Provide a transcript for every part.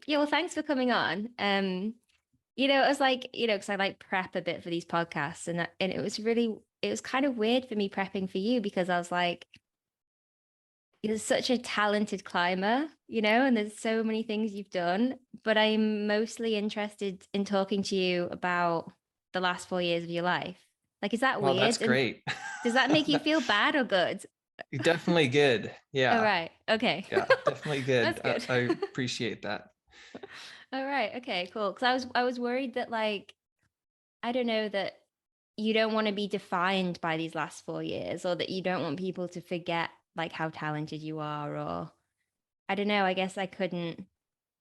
Yeah, well, thanks for coming on. It was like, because I like prep a bit for these podcasts, and it was kind of weird for me prepping for you because I was like, you're such a talented climber, and there's so many things you've done, but I'm mostly interested in talking to you about the last 4 years of your life. Like, is that Well, that's weird? And great. does that make you feel bad or good? Definitely good. All Yeah. right. Okay. Yeah, definitely good. That's good. I appreciate that. All right. Okay, cool. Because I was worried that like I don't know that you don't want to be defined by these last 4 years or that you don't want people to forget like how talented you are or I don't know, I guess I couldn't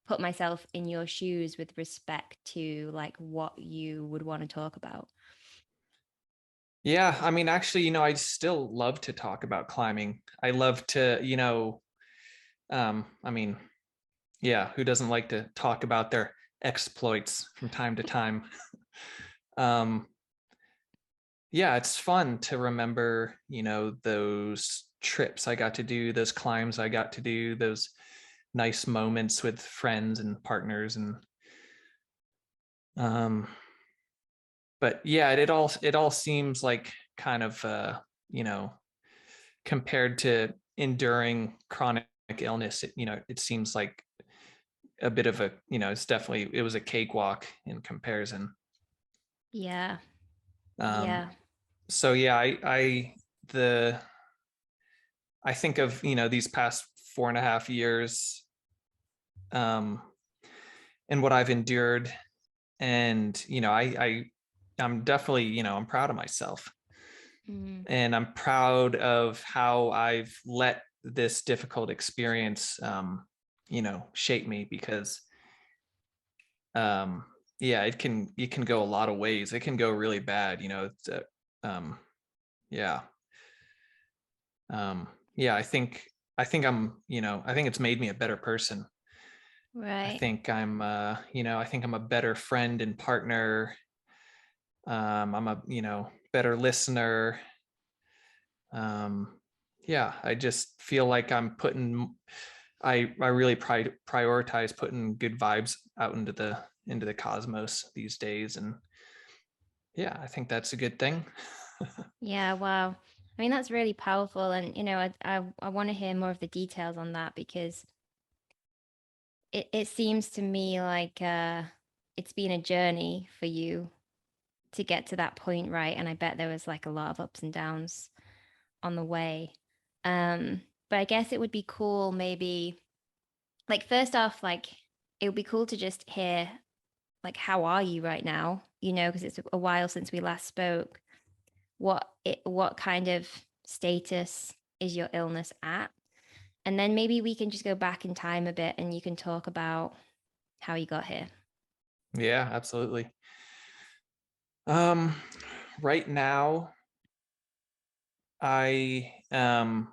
put myself in your shoes with respect to like what you would want to talk about. Yeah, I mean, actually, I still love to talk about climbing. I love to, I mean, yeah, who doesn't like to talk about their exploits from time to time? Um, yeah, it's fun to remember, those trips I got to do, those climbs I got to do, those nice moments with friends and partners and um but yeah, it all seems like kind of you know, compared to enduring chronic illness, it seems like a bit of a, it was a cakewalk in comparison. Yeah. Um Yeah. so yeah, the I think of, these past 4.5 years, um and what I've endured, and I'm definitely, I'm proud of myself, Mm. and I'm proud of how I've let this difficult experience, shape me, because um, yeah, it can go a lot of ways. It can go really bad, um, yeah, yeah. I think it's made me a better person. Right. I think I'm a better friend and partner. I'm a, better listener. um yeah, I just feel like I really prioritize putting good vibes out into the cosmos these days, and yeah, I think that's a good thing. Yeah, wow. I mean, that's really powerful and I want to hear more of the details on that because it seems to me like it's been a journey for you to get to that point, right? And I bet there was like a lot of ups and downs on the way. But I guess it would be cool maybe like first off, like it would be cool to just hear like how are you right now? Because it's a while since we last spoke. What kind of status is your illness at? And then maybe we can just go back in time a bit and you can talk about how you got here. Yeah, absolutely. um right now I am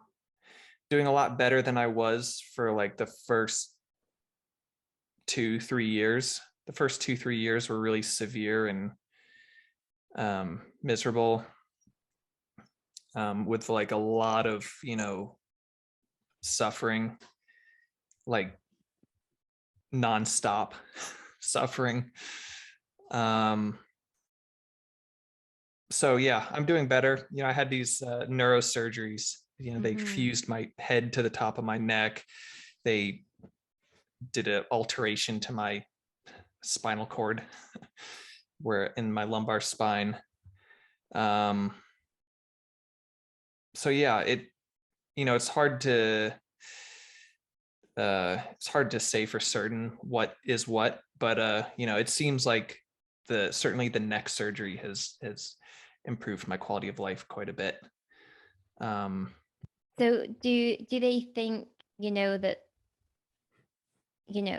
doing a lot better than I was for like the first 2-3 years. The first 2-3 years were really severe and miserable, with like a lot of, suffering, like nonstop suffering. Um, so yeah, I'm doing better. I had these neurosurgeries. They Mm-hmm. fused my head to the top of my neck. They did an alteration to my spinal cord, where in my lumbar spine. Um, so yeah, it's hard to say for certain what is what, but it seems like the certainly the neck surgery has improved my quality of life quite a bit. um So do they think, that,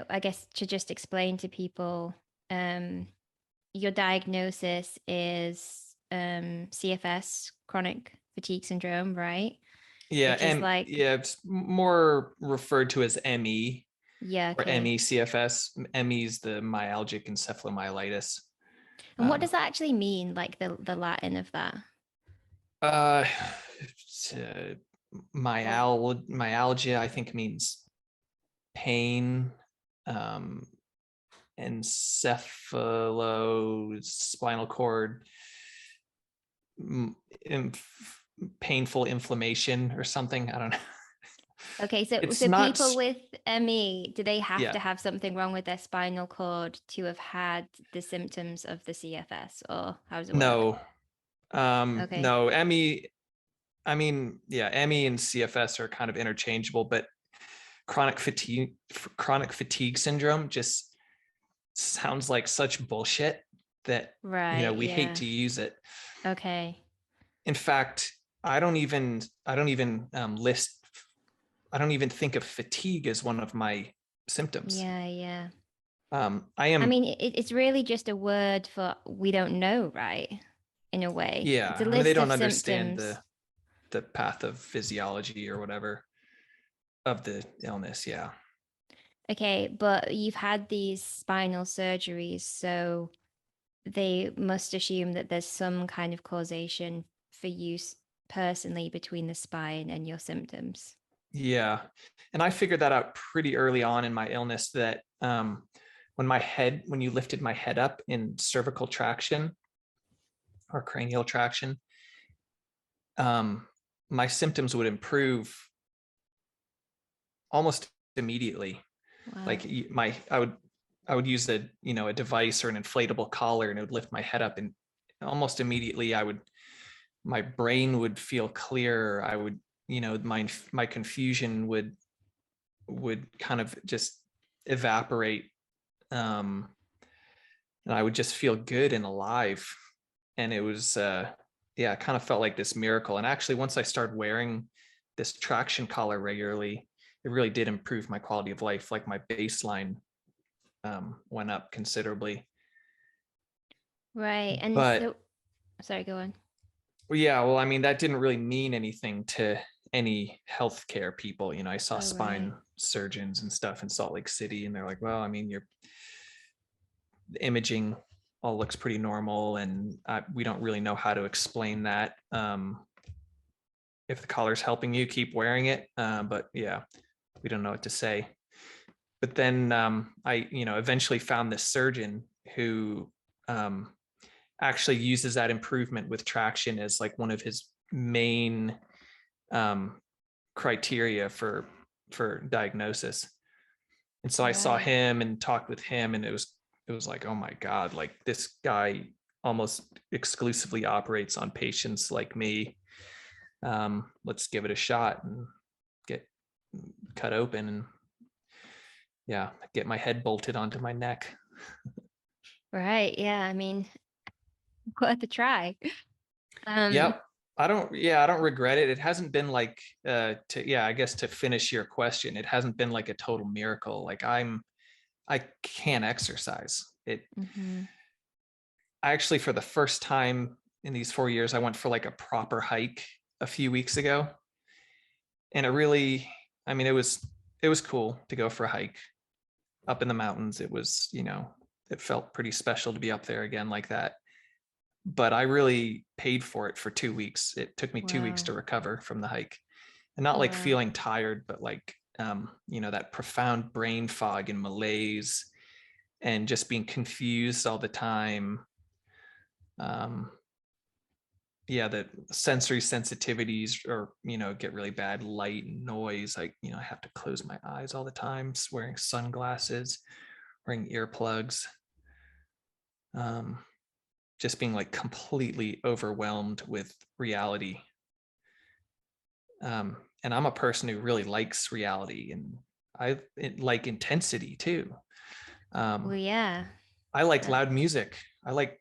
I guess to just explain to people, um, your diagnosis is CFS, chronic fatigue syndrome, right? yeah, Which is and like, yeah, it's more referred to as ME, yeah, or okay. ME-CFS. ME is the myalgic encephalomyelitis. And what um does that actually mean, like the Latin of that? uh, uh Or myalgia, I think, means pain. um, encephalospinal cord painful inflammation or something. I don't know. Okay, so It's so not, people with ME, do they have yeah, to have something wrong with their spinal cord to have had the symptoms of the CFS, or how does it work? no, Okay. no, ME. I mean, yeah, ME and CFS are kind of interchangeable, but chronic fatigue syndrome just sounds like such bullshit that, Right, we hate yeah. to use it. Okay. In fact, I don't even think of fatigue as one of my symptoms. Yeah, yeah. I I am, mean, it's really just a word for we don't know, right? In a way. It's a yeah, I mean, they list don't of understand symptoms. the path of physiology or whatever of the illness. Yeah. Okay, but you've had these spinal surgeries, so they must assume that there's some kind of causation for you personally between the spine and your symptoms. Yeah. And I figured that out pretty early on in my illness that when you lifted my head up in cervical traction or cranial traction, um, my symptoms would improve almost immediately. Wow. Like I would use a device or an inflatable collar and it would lift my head up and almost immediately my brain would feel clearer. I would, my confusion would kind of just evaporate. Um, and I would just feel good and alive. And it was, yeah, it kind of felt like this miracle. And actually, once I started wearing this traction collar regularly, it really did improve my quality of life. Like my baseline went up considerably. Right. And But so, sorry, go on. well, yeah, well, I mean, that didn't really mean anything to any healthcare people. I saw Oh, right. spine surgeons and stuff in Salt Lake City, and they're like, well, I mean, the imaging all looks pretty normal, and we don't really know how to explain that. If the collar's helping you, keep wearing it. But yeah, we don't know what to say. But then I, eventually found this surgeon who um, actually uses that improvement with traction as like one of his main um, criteria for diagnosis. And so I saw Right. him and talked with him, and it was like, oh my god, like this guy almost exclusively operates on patients like me. Let's give it a shot and get cut open and, yeah, get my head bolted onto my neck. Right. Yeah. I mean, worth a try. Um, Yep. I don't regret it. It hasn't been like I guess to finish your question, it hasn't been like a total miracle. Like I can't exercise. mhm. I actually, for the first time in these 4 years, I went for like a proper hike a few weeks ago. And I mean, it was cool to go for a hike up in the mountains. It felt pretty special to be up there again like that. But I really paid for it for 2 weeks. It took me 2 weeks Wow. to recover from the hike, and not like Wow. feeling tired, but like, that profound brain fog and malaise and just being confused all the time. Um, yeah, the sensory sensitivities or, get really bad, light and noise. Like, I have to close my eyes all the time, wearing sunglasses, wearing earplugs. Um, just being like completely overwhelmed with reality. And I'm a person who really likes reality, and like intensity too. Well, Um, yeah. I like That, loud music. I like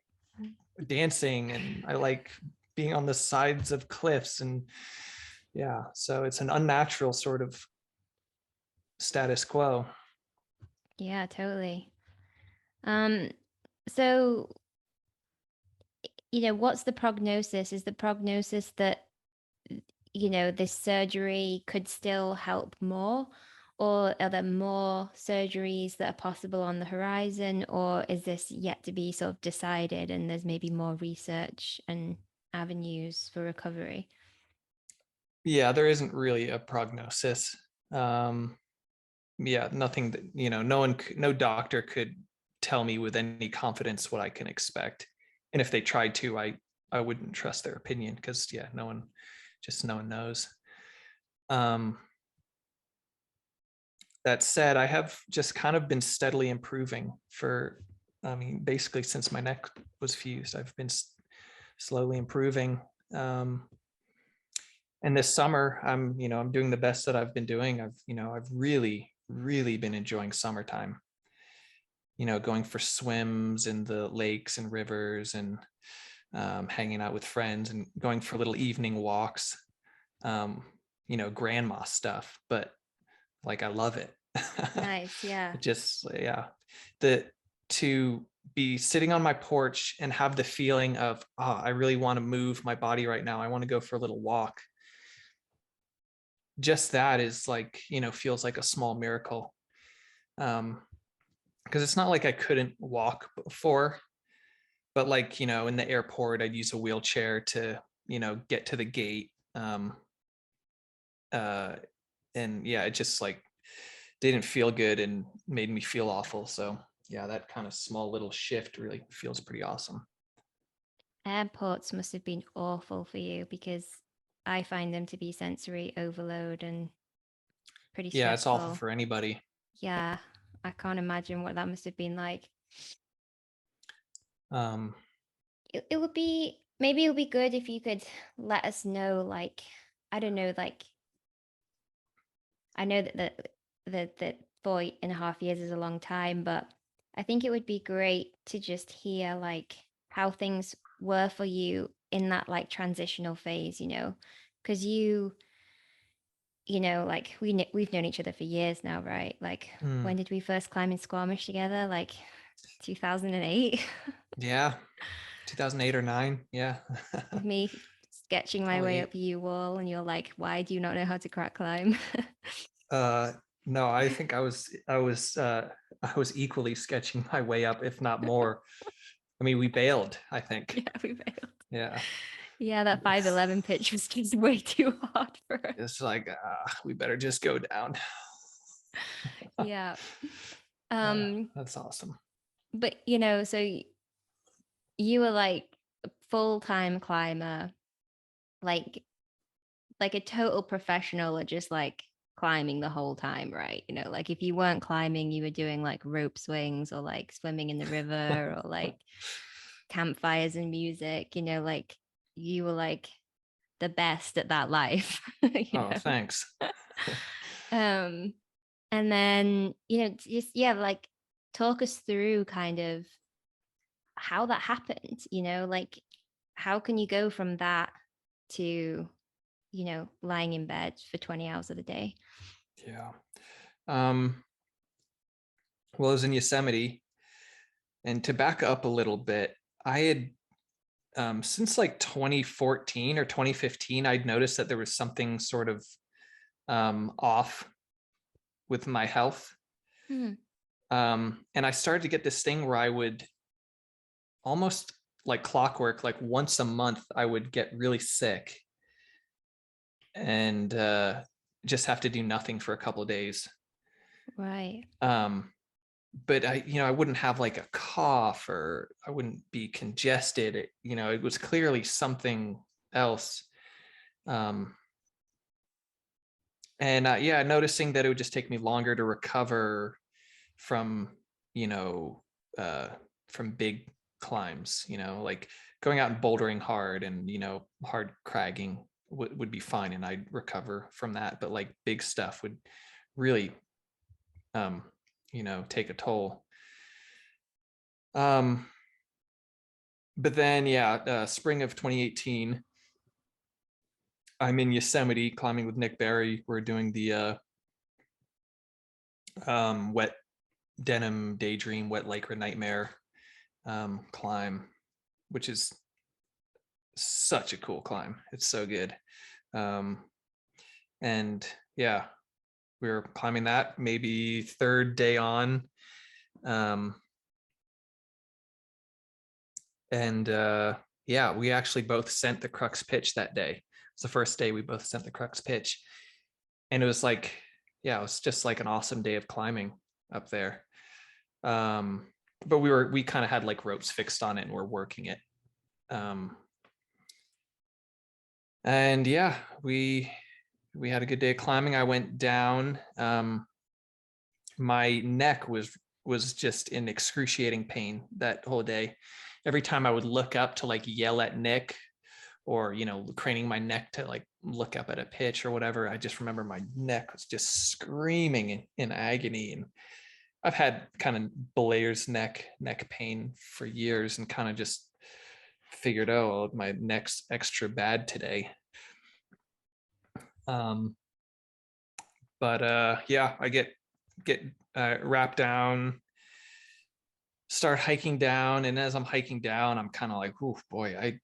dancing, and I like being on the sides of cliffs. And yeah, so it's an unnatural sort of status quo. yeah, totally. Um, so, what's the prognosis? Is the prognosis that, this surgery could still help more? Or are there more surgeries that are possible on the horizon? Or is this yet to be sort of decided and there's maybe more research and avenues for recovery? Yeah, there isn't really a prognosis. Um, yeah, nothing that, no one, no doctor could tell me with any confidence what I can expect. And if they tried to, I wouldn't trust their opinion because yeah, no one knows. Um, that said, I have just kind of been steadily improving I mean, basically since my neck was fused, I've been slowly improving. Um, and this summer, I'm doing the best that I've been doing. I've really, really been enjoying summertime. Going for swims in the lakes and rivers, and hanging out with friends, and going for little evening walks. Um, grandma stuff, but like I love it. Nice. Yeah. It just, yeah, the to be sitting on my porch and have the feeling of, oh, I really want to move my body right now. I want to go for a little walk. Just that is like, feels like a small miracle. Because it's not like I couldn't walk before, but like, in the airport, I'd use a wheelchair to, get to the gate. Uh, and yeah, it just like didn't feel good and made me feel awful. So yeah, that kind of small little shift really feels pretty awesome. Airports must have been awful for you because I find them to be sensory overload and pretty Yeah, it's awful stressful. for anybody. Yeah, I can't imagine what that must have been like. Um, It would be, maybe it would be good if you could let us know, like, I don't know, like, I know that 4.5 years is a long time, but I think it would be great to just hear like how things were for you in that like transitional phase, because like we've known each other for years now, right? Like, mm, when did we first climb in Squamish together? Like 2008, yeah, 2008 or nine. Yeah, with me sketching my probably way eight. up you wall, and you're like, why do you not know how to crack climb? Uh, no, I think I was equally sketching my way up, if not more. I mean, we bailed, I think. Yeah, we failed. Yeah. Yeah, that 511 pitch was just way too hard for us. It's like, we better just go down. Yeah. Yeah, Um, that's awesome. but so you were like a full-time climber, like a total professional at just like climbing the whole time, right? Like if you weren't climbing, you were doing like rope swings or like swimming in the river or like campfires and music, like you were like the best at that life, Oh, thanks. Um, and then, just yeah, like talk us through kind of how that happened, like how can you go from that to, lying in bed for 20 hours of the day? Yeah. Um, well, I was in Yosemite, and to back up a little bit, I had since like 2014 or 2015, I'd noticed that there was something sort of off with my health. Hmm. And I started to get this thing where I would almost like clockwork, like once a month, I would get really sick and just have to do nothing for a couple of days. Right. Um, but I wouldn't have like a cough, or I wouldn't be congested. It was clearly something else. Um, and yeah, noticing that it would just take me longer to recover from, you know, uh, from big climbs, like going out and bouldering hard and, hard cragging would be fine. And I'd recover from that. But like big stuff would really, um, take a toll. Um, but then, yeah, spring of 2018, I'm in Yosemite climbing with Nick Barry. We're doing the wet denim daydream, wet lycra nightmare climb, which is such a cool climb. It's so good. Um, and yeah, we were climbing that maybe third day on. Um, and yeah, we actually both sent the crux pitch that day. It's the first day we both sent the crux pitch. And it was like yeah, it was just like an awesome day of climbing up there. Um, but we kind of had like ropes fixed on it and we're working it. Um, and yeah, we had a good day of climbing. I went down. My neck was just in excruciating pain that whole day. Every time I would look up to like yell at Nick, or craning my neck to like look up at a pitch or whatever, I just remember my neck was just screaming in agony. And I've had kind of Belayer's neck pain for years, and kind of just figured, oh, my neck's extra bad today. um but yeah, I get wrapped down, start hiking down, and as I'm hiking down, I'm kind of like, oh boy, I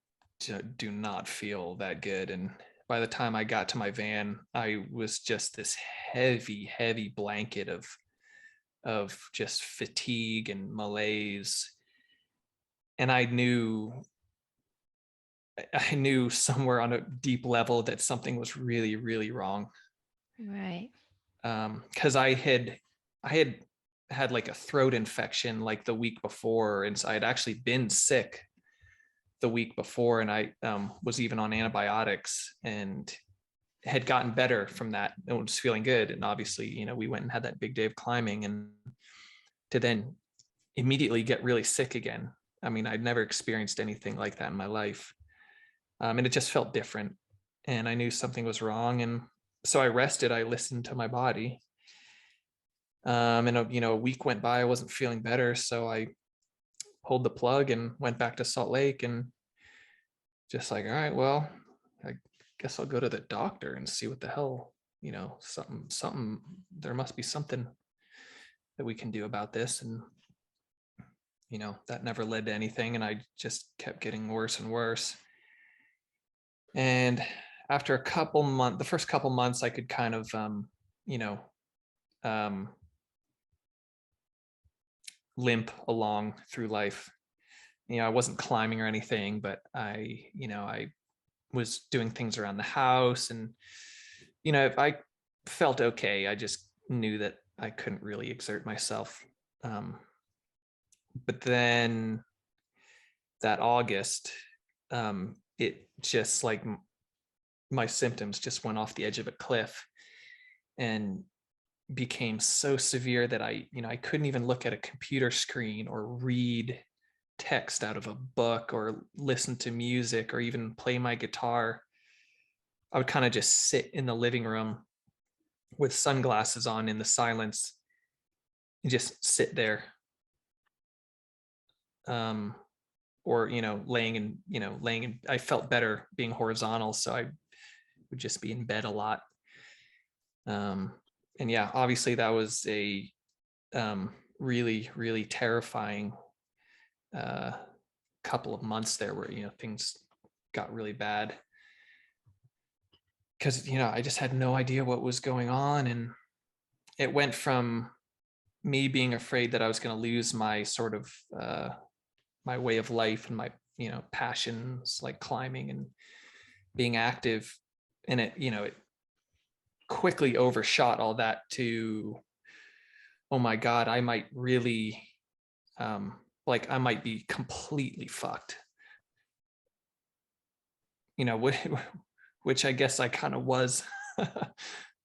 do not feel that good. And by the time I got to my van, I was just this heavy blanket of just fatigue and malaise. And I knew somewhere on a deep level that something was really wrong. Right. Because I had had like a throat infection like the week before, and so I had actually been sick the week before, and I was even on antibiotics and had gotten better from that and was feeling good. And obviously, we went and had that big day of climbing, and to then immediately get really sick again. I mean, I'd never experienced anything like that in my life. And it just felt different. And I knew something was wrong. And so I rested, I listened to my body. And a week went by, I wasn't feeling better. So I pulled the plug and went back to Salt Lake, and just like, all right, well, I guess I'll go to the doctor and see what the hell, something, there must be something that we can do about this. And, that never led to anything. And I just kept getting worse and worse. And after the first couple months, I could kind of, you know, um, limp along through life. I wasn't climbing or anything, but I was doing things around the house. And, if I felt okay, I just knew that I couldn't really exert myself. Um, but then that August, it just like my symptoms just went off the edge of a cliff and became so severe that I couldn't even look at a computer screen or read text out of a book or listen to music or even play my guitar. I would kind of just sit in the living room with sunglasses on in the silence and just sit there. Um, or laying in, I felt better being horizontal, so I would just be in bed a lot. um, and yeah, obviously that was a really terrifying uh, couple of months there where things got really bad, because I just had no idea what was going on. And it went from me being afraid that I was going to lose my sort of my way of life and my passions like climbing and being active, and it quickly overshot all that to, oh my god, I might really like I might be completely fucked, what which I guess I kind of was.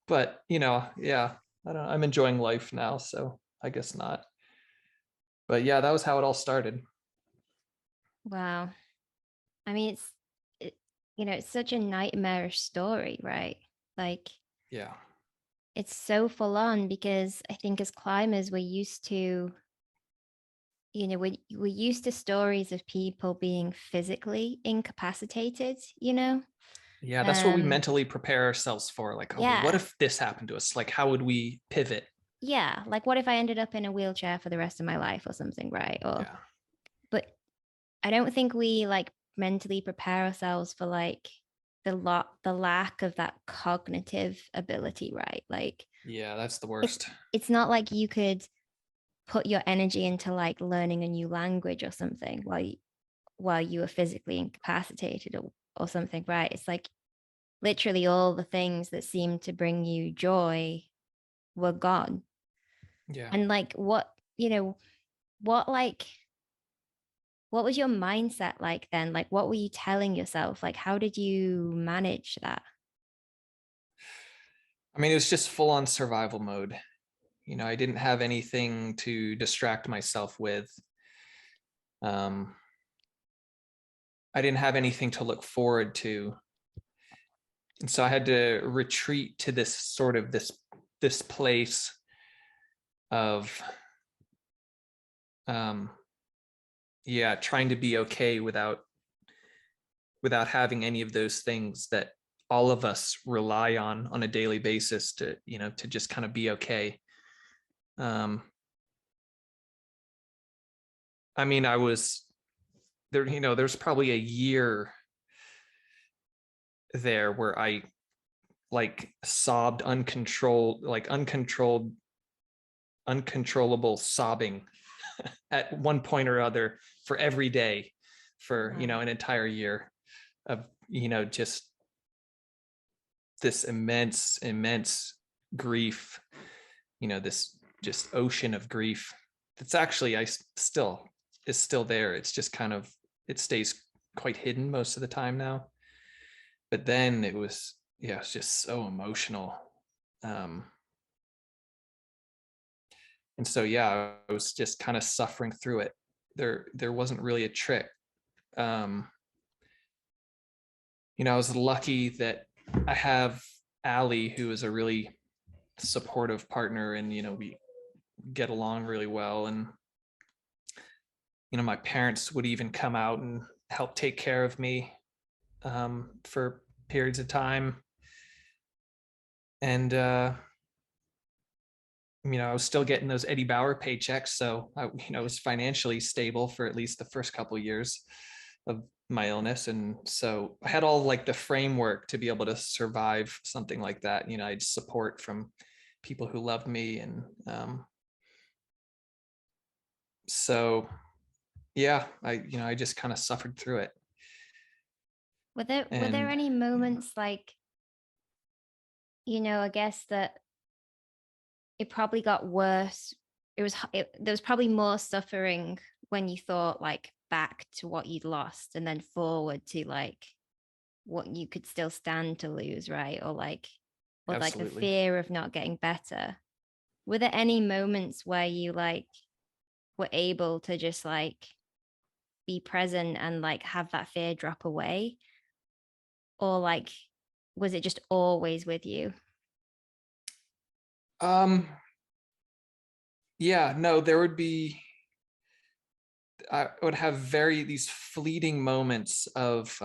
But yeah, I don't know, I'm enjoying life now, so I guess not. But yeah, that was how it all started. Wow. I mean, it, it's such a nightmarish story, right? Like, Yeah. it's so full on because I think as climbers, we're used to, we're used to stories of people being physically incapacitated, Yeah, that's what we Um, mentally prepare ourselves for. Like, oh, well, what yeah, if this happened to us? Like, how would we pivot? yeah. Like, what if I ended up in a wheelchair for the rest of my life or something, right? Yeah. But I don't think we like mentally prepare ourselves for like the lack of that cognitive ability, right? Like, Yeah, that's the it's worst. it's not like you could put your energy into like learning a new language or something while you were physically incapacitated or something, right? It's like literally all the things that seem to bring you joy were gone. Yeah. And like what, what like what was your mindset like then? Like what were you telling yourself? Like how did you manage that? I mean, it was just full on survival mode. I didn't have anything to distract myself with. Um, I didn't have anything to look forward to. And so I had to retreat to this place of um yeah, trying to be okay without having any of those things that all of us rely on a daily basis to just kind of be okay. um I mean, I was there, there's probably a year there where I like sobbed uncontrollable sobbing at one point or other for every day for Wow. an entire year of just this immense grief, this just ocean of grief that's actually I still is still there. It's just kind of, it stays quite hidden most of the time now, but then it was, yeah, it's just so emotional. um and so yeah, I was just kind of suffering through it. There wasn't really a trick. um I was lucky that I have Allie, who is a really supportive partner, and we get along really well. And my parents would even come out and help take care of me for periods of time. And I was still getting those Eddie Bauer paychecks, so I was financially stable for at least the first couple of years of my illness. And so I had all like the framework to be able to survive something like that. I had support from people who loved me. And so yeah, I just kind of suffered through it. Were there And any moments like, I guess that it probably got worse. There was probably more suffering when you thought like back to what you'd lost and then forward to like what you could still stand to lose, right? Or like the absolutely. fear of not getting better. Were there any moments where you like were able to just like be present and like have that fear drop away? Or like was it just always with you? um yeah, no, there would be, I would have very these fleeting moments of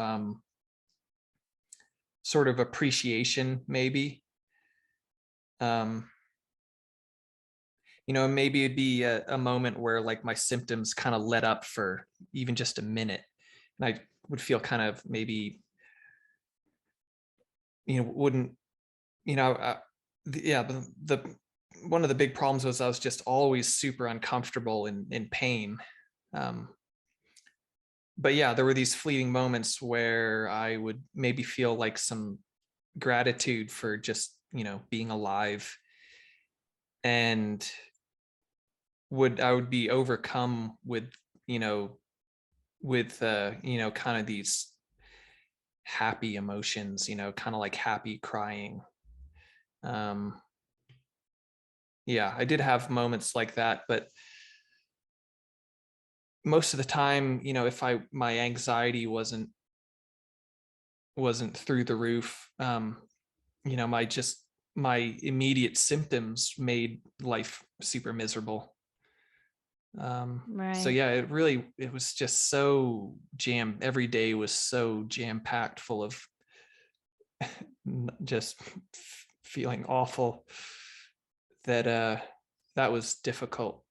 sort of appreciation, maybe. um maybe it'd be a moment where like my symptoms kind of let up for even just a minute, and I would feel kind of maybe, wouldn't, yeah, the one of the big problems was I was just always super uncomfortable and in pain. um but yeah, there were these fleeting moments where I would maybe feel like some gratitude for just being alive. And I would be overcome with you know kind of these happy emotions, kind of like happy crying. um yeah, I did have moments like that, but most of the time, if my anxiety wasn't through the roof, my immediate symptoms made life super miserable. So Right. yeah, it was just so every day was so jam packed full of just feeling awful, that that was difficult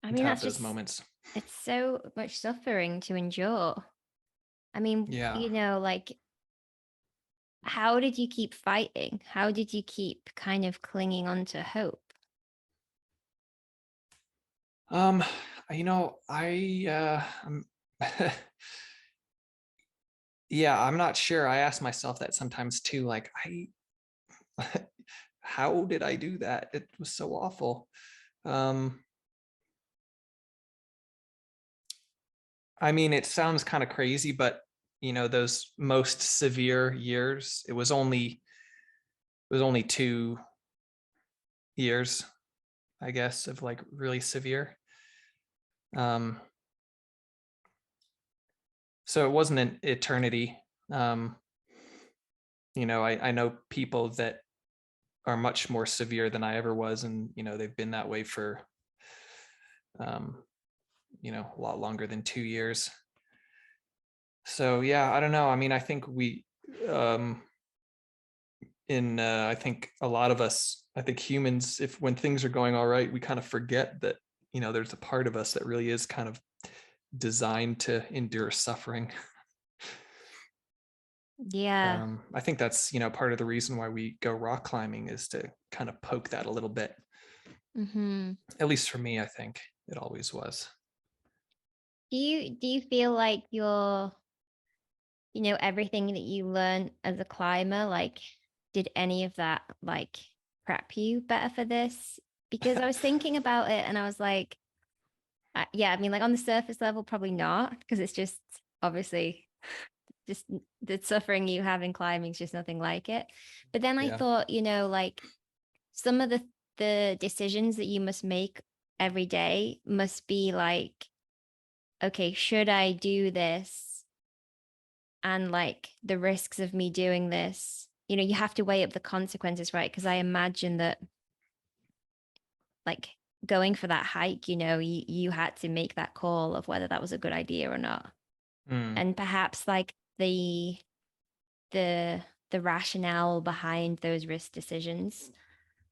I to mean, have that's those just, moments. it's so much suffering to endure. I mean, Yeah. like, how did you keep fighting? How did you keep kind of clinging on to hope? um I yeah, I'm not sure. I ask myself that sometimes too, like, I how did I do that? It was so awful. Um, I mean, it sounds kind of crazy, but those most severe years, it was only 2 years, I guess, of like really severe. Um, so it wasn't an eternity. Um, I know people that are much more severe than I ever was, and they've been that way for um, a lot longer than 2 years. So yeah, I don't know. I mean, I think we um, in I think a lot of us, I think humans, if when things are going all right, we kind of forget that there's a part of us that really is kind of designed to endure suffering. Yeah. I think that's part of the reason why we go rock climbing, is to kind of poke that a little bit. Mm-hmm. At least for me, I think it always was. Do you feel like everything that you learn as a climber, like, did any of that like prep you better for this? Because I was thinking about it and I was like, yeah, I mean, like on the surface level, probably not, because it's just obviously just the suffering you have in climbing is just nothing like it. But then I Yeah. thought, like some of the decisions that you must make every day must be like, okay, should I do this? And like the risks of me doing this, you have to weigh up the consequences, right? Because I imagine that like going for that hike, you had to make that call of whether that was a good idea or not. Mm. And perhaps like the the rationale behind those risk decisions.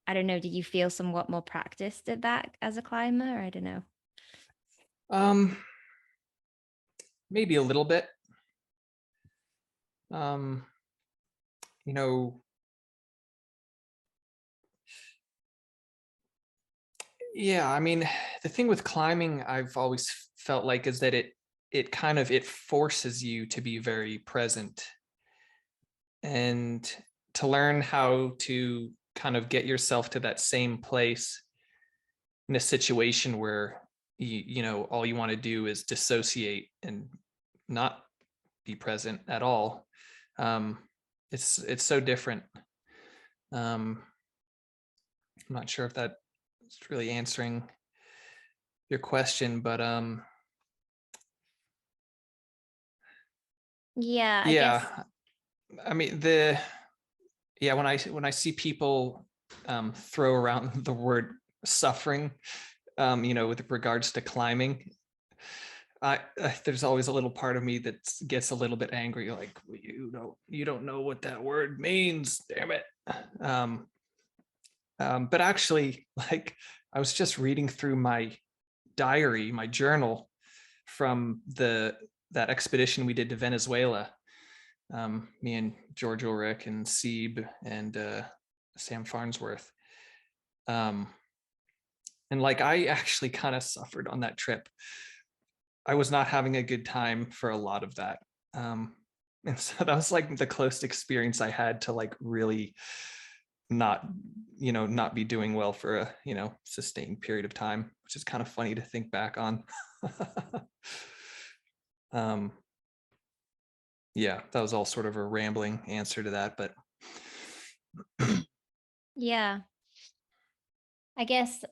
I don't know, did you feel somewhat more practiced at that as a climber? Or I don't know. Um, maybe a little bit. Um, you know, yeah, I mean, the thing with climbing, I've always felt like, is that it forces you to be very present, and to learn how to kind of get yourself to that same place in a situation where all you want to do is dissociate and not be present at all. um it's so different. I'm not sure if that's really answering your question, but Yeah, I guess. yeah, I mean, yeah, when I see people throw around the word suffering, with regards to climbing, there's always a little part of me that gets a little bit angry, like, "Well, you don't know what that word means, damn it." um but actually, like, I was just reading through my diary, my journal, from the that expedition we did to Venezuela. Me and George Ulrich and Sieb and Sam Farnsworth. Um, and like, I actually kind of suffered on that trip. I was not having a good time for a lot of that. Um, and so that was like the closest experience I had to like really not, not be doing well for a, sustained period of time, which is kind of funny to think back on. um, yeah, that was all sort of a rambling answer to that, but Yeah, I guess,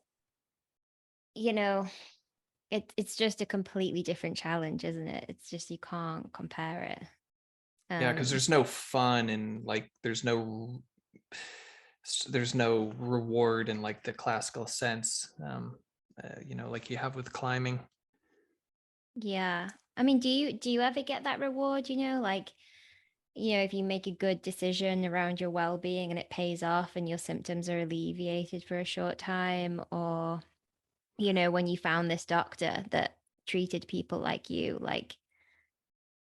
you know, it's just a completely different challenge, isn't it? It's just you can't compare it. yeah, because Um, there's no fun, and like there's no reward in like the classical sense, like you have with climbing. yeah. I mean, do you ever get that reward, like, if you make a good decision around your well-being and it pays off and your symptoms are alleviated for a short time, or, when you found this doctor that treated people like you, like,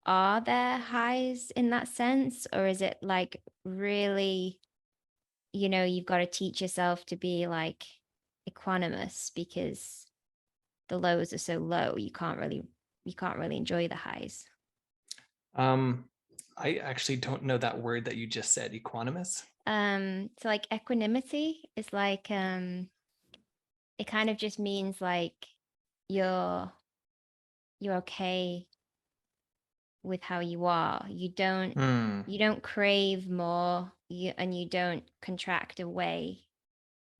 are there highs in that sense? Or is it like really, you've got to teach yourself to be like equanimous because the lows are so low, you can't really enjoy the highs. um I actually don't know that word that you just said, equanimous. So like equanimity is like it kind of just means like you're you're okay with how you are. Hmm. You don't crave more, and you don't contract away.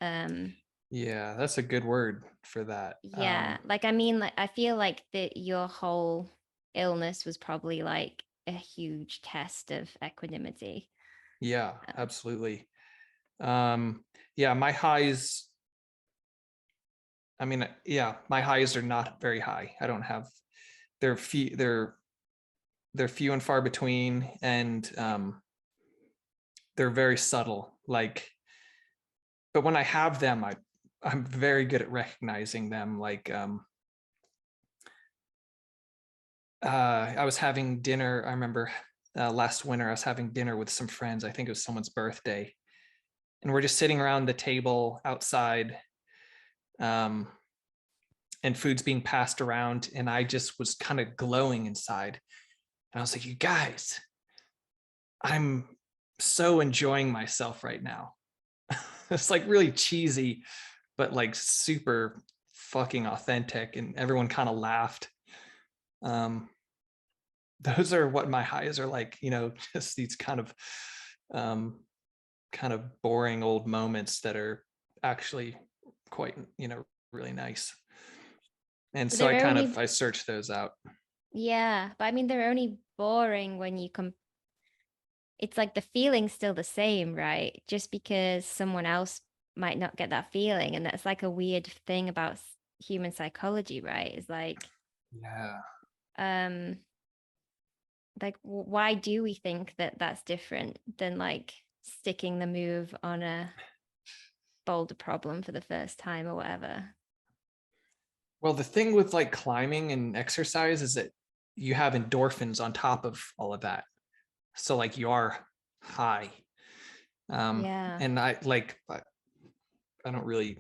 Um Yeah, that's a good word for that. yeah, like I mean like I feel like that your whole illness was probably like a huge test of equanimity. Yeah, Um, absolutely. Um, yeah, my highs, I mean, yeah, my highs are not very high. I don't have, they're few, they're few and far between, and they're very subtle. Like, but when I have them, I'm very good at recognizing them. Like, I was having dinner. I remember last winter, I was having dinner with some friends. I think it was someone's birthday, and we're just sitting around the table outside, um, and food's being passed around, and I just was kind of glowing inside. And I was like, "You guys, I'm so enjoying myself right now." It's like really cheesy, but like super fucking authentic, and everyone kind of laughed. Um, those are what my highs are like, just these um, kind of boring old moments that are actually quite, really nice. And but so they're only I search those out. yeah, but I mean they're only boring when you it's like the feeling's still the same, right? Just because someone else might not get that feeling. And that's like a weird thing about human psychology, right? Is Yeah. um, why do we think that that's different than like sticking the move on a boulder problem for the first time or whatever? Well, the thing with like climbing and exercise is that you have endorphins on top of all of that. So like you are high. Yeah. And I don't really,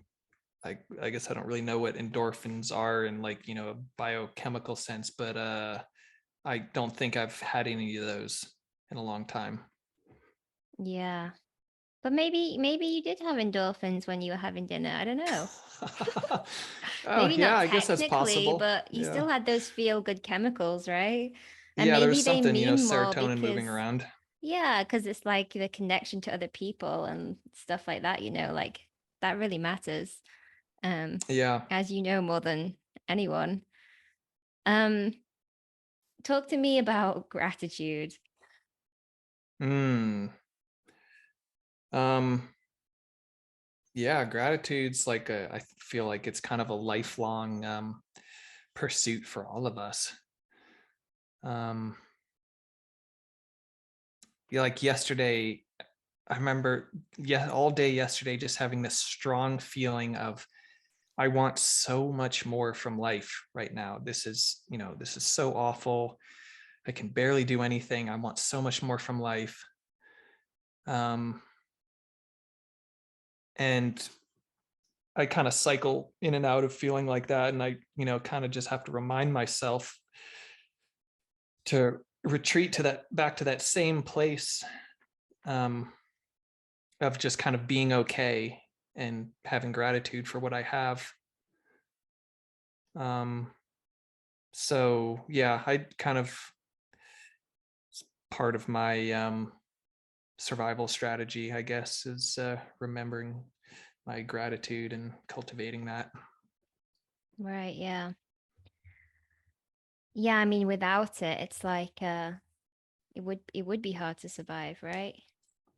I guess I don't really know what endorphins are in like, a biochemical sense, but I don't think I've had any of those in a long time. Yeah. But maybe you did have endorphins when you were having dinner. I don't know. Oh, Maybe yeah, not I guess that's technically, possible. but you Yeah. still had those feel good chemicals, right? And Yeah, there was maybe they something, mean more serotonin moving because, around. yeah, because it's like the connection to other people and stuff like that, like that really matters. Um, Yeah. as you know more than anyone. Um, talk to me about gratitude. Mm. Um, yeah, gratitude's like I feel like it's kind of a lifelong pursuit for all of us. Um, yeah, like yesterday, I remember, yeah, all day yesterday, just having this strong feeling of I want so much more from life right now. This is so awful. I can barely do anything. I want so much more from life. Um, and I kind of cycle in and out of feeling like that. And I, kind of just have to remind myself to retreat to that, back to that same place, um, of just kind of being okay and having gratitude for what I have. Um, so yeah, I kind of, part of my survival strategy, I guess, is remembering my gratitude and cultivating that. Right, yeah. Yeah, I mean without it, it's like it would be hard to survive, right?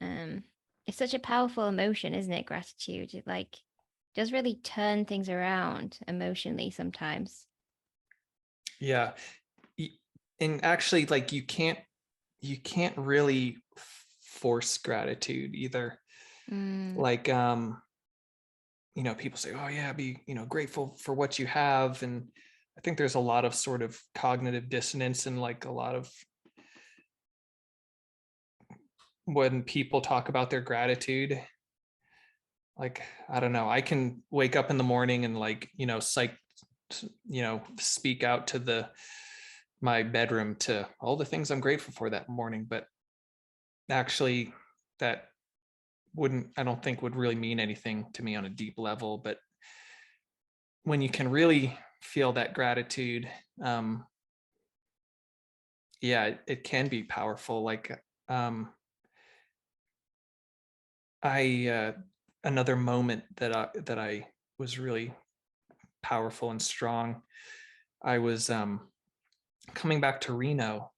Um, it's such a powerful emotion, isn't it? Gratitude. It like does really turn things around emotionally sometimes. Yeah. And actually, like you can't really force gratitude either. Mm, Like, people say, oh yeah, be, grateful for what you have. And I think there's a lot of sort of cognitive dissonance and like a lot of when people talk about their gratitude, like, I don't know, I can wake up in the morning and like, speak out to my bedroom to all the things I'm grateful for that morning. But actually that I don't think would really mean anything to me on a deep level. But when you can really feel that gratitude, yeah, it can be powerful. Like, I another moment that I was really powerful and strong. I was coming back to Reno,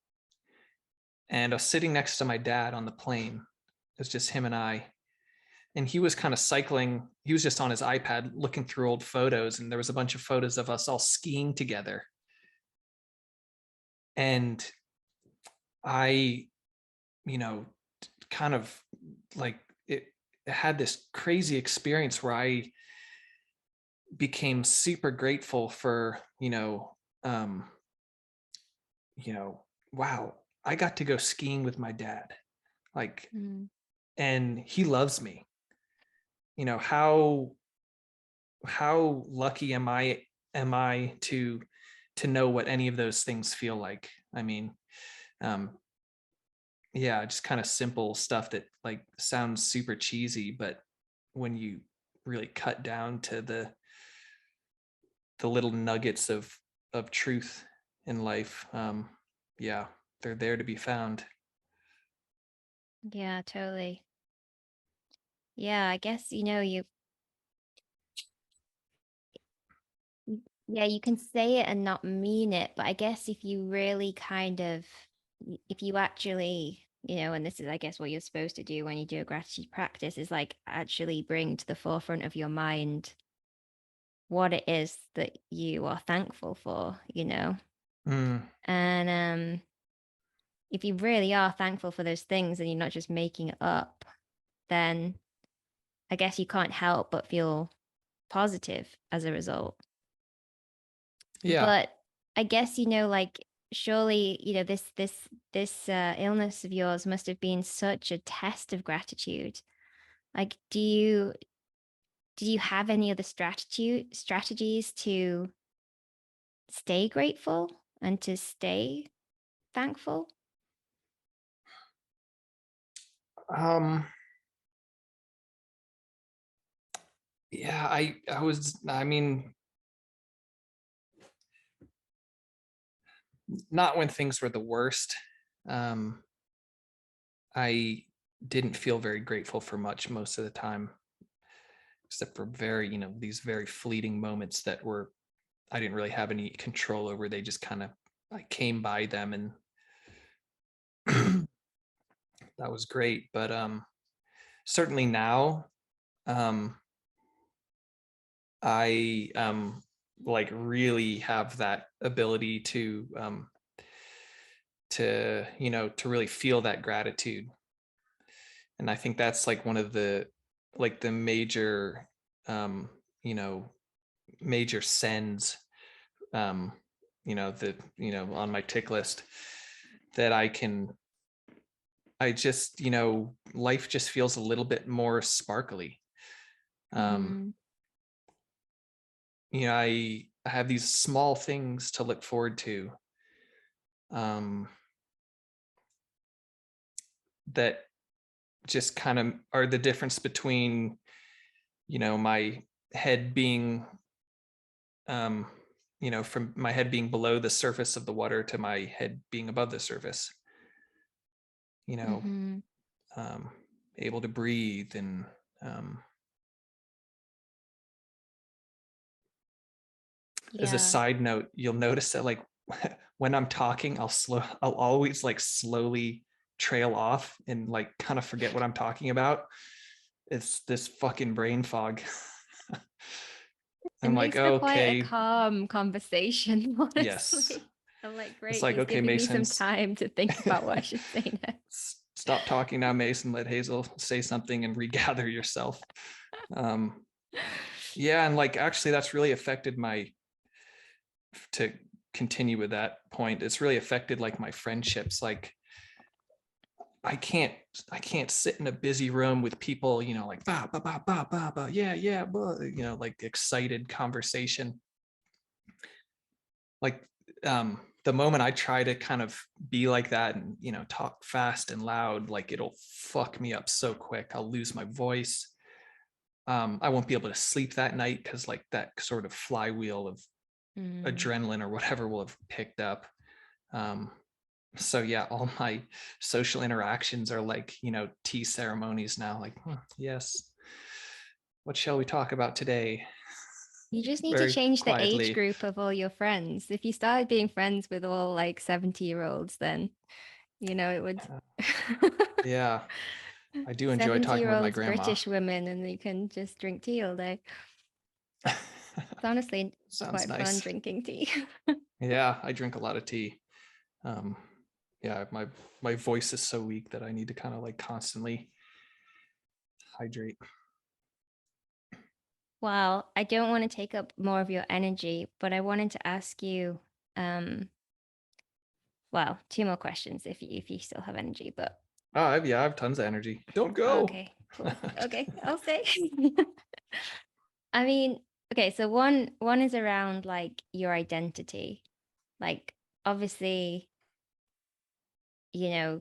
and I was sitting next to my dad on the plane. It was just him and I. And he was kind of cycling. He was just on his iPad looking through old photos, and there was a bunch of photos of us all skiing together. And I, you know, kind of like it had this crazy experience where I became super grateful for, um, wow, I got to go skiing with my dad. Like, Mm. and he loves me. How lucky am I to know what any of those things feel like? I mean, um, yeah, just kind of simple stuff that like sounds super cheesy, but when you really cut down to the little nuggets of truth in life, yeah, they're there to be found. Yeah, totally. Yeah, I guess, yeah, you can say it and not mean it, but I guess if you really if you actually, and this is, I guess, what you're supposed to do when you do a gratitude practice is like actually bring to the forefront of your mind what it is that you are thankful for. Mm, And if you really are thankful for those things and you're not just making it up, then I guess you can't help but feel positive as a result. yeah. But I guess, like surely, this illness of yours must have been such a test of gratitude. Like, do you have any other strategies to stay grateful and to stay thankful? Um, yeah, I mean, not when things were the worst. Um, I didn't feel very grateful for much most of the time, except for these very fleeting moments that were I didn't really have any control over. They just kind of I came by them, and that was great. But certainly now, um, I like really have that ability to really feel that gratitude. And I think that's like one of the major um you know major sends, um on my tick list, that I just, life just feels a little bit more sparkly. um Mm-hmm. I have these small things to look forward to, um that just kind of are the difference between, my head being, um from my head being below the surface of the water to my head being above the surface, you know Mm-hmm. um able to breathe. And um as a Yeah. side note, you'll notice that, like, when I'm talking, I'll always like slowly trail off and like kind of forget what I'm talking about. It's this fucking brain fog. It I'm like, makes for quite a okay, calm conversation, yes. honestly. I'm like, It's great, like, he's okay, giving me Mason, some time to think about what I should say next. stop talking now, Mason. Let Hazel say something and regather yourself. Um, yeah, and like actually, that's really affected my to continue with that point. It's really affected like my friendships. Like, I can't I can't sit in a busy room with people, like ba ba ba ba ba ba, yeah, yeah, bah, like excited conversation. Like, the moment I try to kind of be like that and, talk fast and loud, like it'll fuck me up so quick. I'll lose my voice. I won't be able to sleep that night because like that sort of flywheel of Mm. adrenaline or whatever will have picked up. Um, so yeah, all my social interactions are like, tea ceremonies now. Like, yes, what shall we talk about today? You just need to Very change the age quietly. group of all your friends. If you started being friends with all like 70-year-olds, then, it would. Yeah, I do enjoy talking with my 70-year-olds grandma. British women, and you can just drink tea all day. It's honestly Sounds quite fun nice. drinking tea. Yeah, I drink a lot of tea. Um, yeah, my voice is so weak that I need to kind of like constantly hydrate. Well, I don't want to take up more of your energy, but I wanted to ask you, um, well, two more questions if you still have energy, but Oh, I have tons of energy. Don't go. okay, cool. Okay, I'll stay. I mean, okay, so one is around like your identity. Like obviously, you know,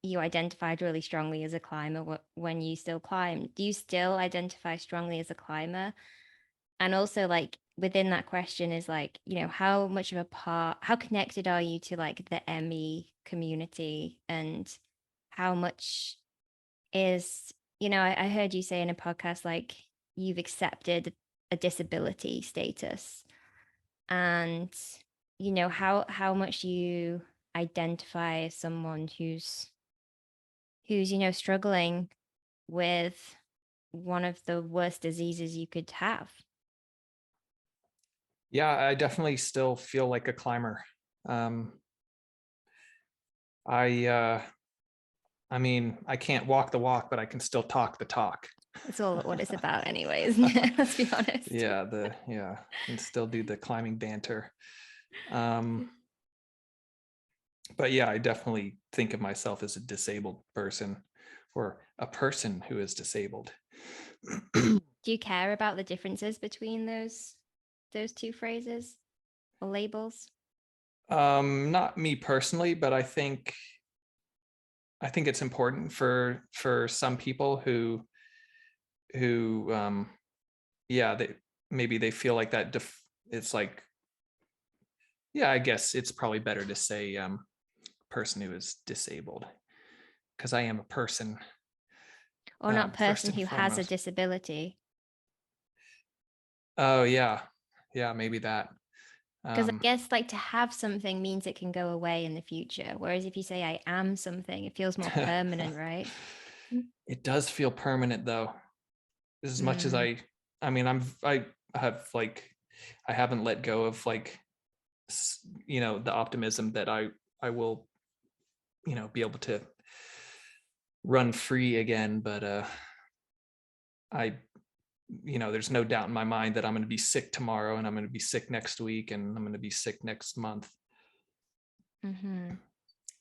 you identified really strongly as a climber when you still climb. Do you still identify strongly as a climber? And also like within that question is like, how much of a part, how connected are you to like the ME community, and how much is, I heard you say in a podcast like you've accepted a disability status, and how much you identify as someone who's struggling with one of the worst diseases you could have. Yeah, I definitely still feel like a climber. Um, I I mean, I can't walk the walk, but I can still talk the talk. It's all what it's about anyway, isn't it? Let's be honest. Yeah, and still do the climbing banter. Um, but yeah, I definitely think of myself as a disabled person or a person who is disabled. Do you care about the differences between those two phrases or labels? Not me personally, but I think it's important for some people who yeah, they maybe they feel like that it's like, yeah, I guess it's probably better to say person who is disabled because I am a person, Or not first person and who has a foremost. disability? Oh yeah, yeah, maybe that. Because I Um, guess like to have something means it can go away in the future. Whereas if you say I am something, it feels more permanent, right? it does feel permanent though. As much as Mm, I mean, I have like, I haven't let go of like, the optimism that I will, be able to run free again. But I, there's no doubt in my mind that I'm going to be sick tomorrow, and I'm going to be sick next week, and I'm going to be sick next month. mm-hmm.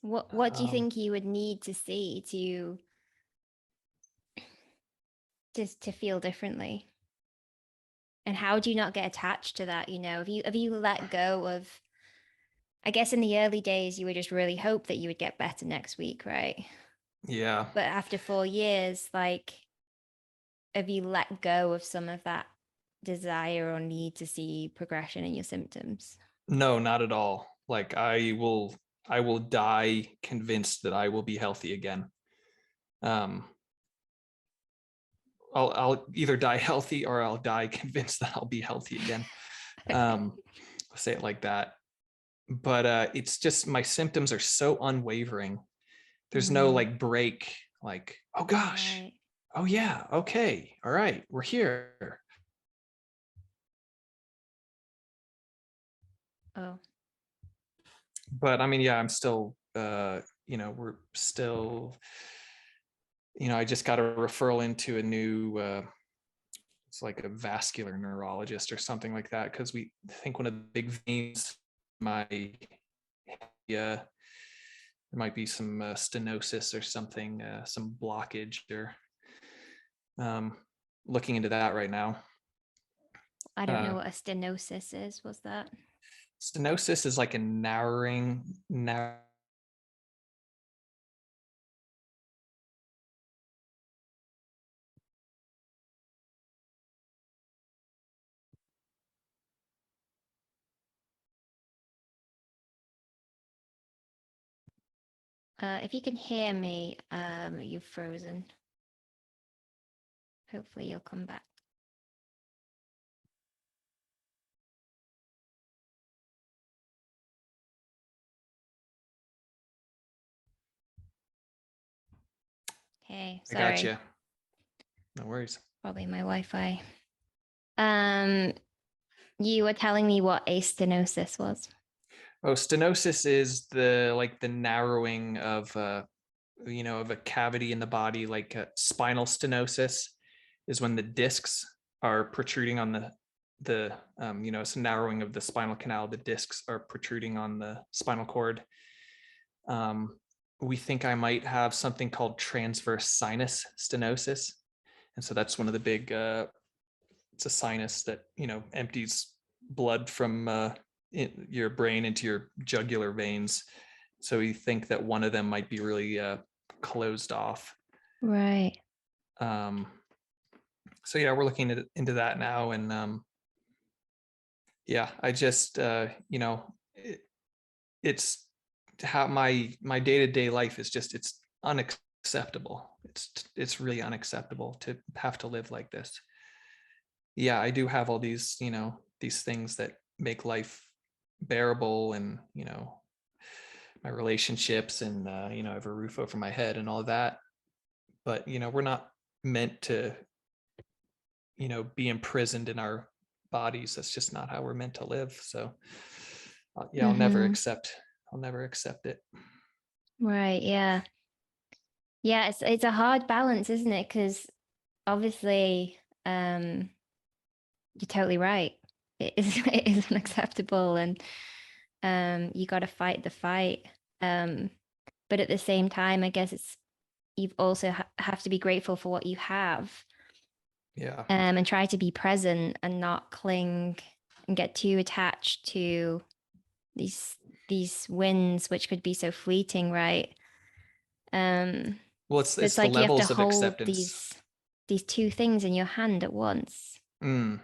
What do you Um, think you would need to see to just to feel differently? And how do you not get attached to that? Have you let go of, I guess in the early days you would just really hope that you would get better next week, right? yeah, But after 4 years, like, have you let go of some of that desire or need to see progression in your symptoms? no, not at all. Like I will die convinced that I will be healthy again. Um, I'll either die healthy or I'll die convinced that I'll be healthy again. Okay. Um, I'll say it like that. But it's just my symptoms are so unwavering. There's no Mm, like break, like, oh gosh, right. oh yeah, okay, all right, we're here. Oh, But I mean, yeah, I'm still we're still, I just got a referral into a new it's like a vascular neurologist or something like that, because we think one of the big veins, my yeah, there might be some stenosis or something, some blockage, or um, looking into that right now. I don't know Uh, what a stenosis is. Was that? Stenosis is like a narrow. If you can hear me, you've frozen. Hopefully you'll come back. Okay, I got sorry. you. No worries. Probably my Wi-Fi. Um, you were telling me what stenosis was. Oh, stenosis is the narrowing of of a cavity in the body, like spinal stenosis is when the discs are protruding on the it's a narrowing of the spinal canal. The discs are protruding on the spinal cord. We think I might have something called transverse sinus stenosis, and so that's one of the big. It's a sinus that empties blood from your brain into your jugular veins. So we think that one of them might be really closed off. Right. So yeah, we're looking into that now, and yeah, I just it's how my day-to-day life is just it's unacceptable. It's really unacceptable to have to live like this. Yeah, I do have all these these things that make life bearable, and my relationships, and I have a roof over my head and all of that. But we're not meant to be imprisoned in our bodies. That's just not how we're meant to live. So yeah, Mm-hmm. I'll never accept it. Right. Yeah. Yeah. It's a hard balance, isn't it? Because obviously, you're totally right. It is it is unacceptable, and you got to fight the fight. Um, but at the same time, I guess it's you've also have to be grateful for what you have, Yeah. and try to be present and not cling and get too attached to these these wins, which could be so fleeting, right? Um, Well, so it's it's the like you have to levels of hold acceptance. these two things in your hand at once. Mm.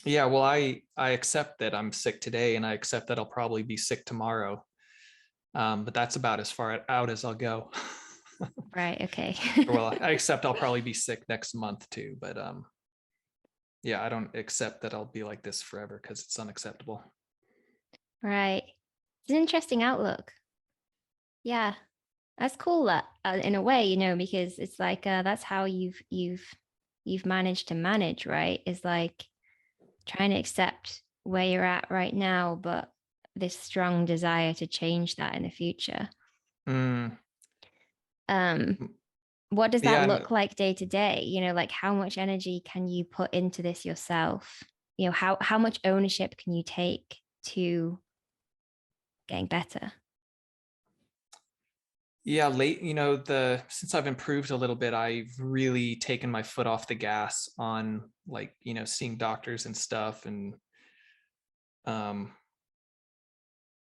Yeah, well, I accept that I'm sick today, and I accept that I'll probably be sick tomorrow. But that's about as far out as I'll go. Right. Okay. Well, I accept I'll probably be sick next month too, but yeah, I don't accept that I'll be like this forever because it's unacceptable. Right. It's an interesting outlook. Yeah. That's cool that in a way, because it's like that's how you've managed to manage, right? Is like trying to accept where you're at right now, but this strong desire to change that in the future. Mm, Um, what does that yeah, look like day to day? Like how much energy can you put into this yourself? How much ownership can you take to getting better? yeah, late, the since I've improved a little bit, I've really taken my foot off the gas on like, seeing doctors and stuff. And um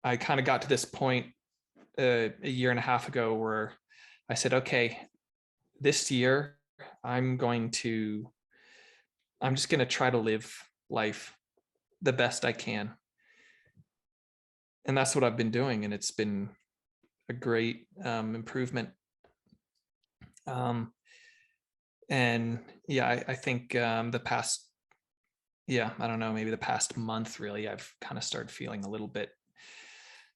I kind of got to this point a year and a half ago where I said, okay, this year I'm going to I'm just going to try to live life the best I can. And that's what I've been doing, and it's been a great improvement. Um, and yeah, I think the past, yeah, I don't know, maybe the past month, really, I've kind of started feeling a little bit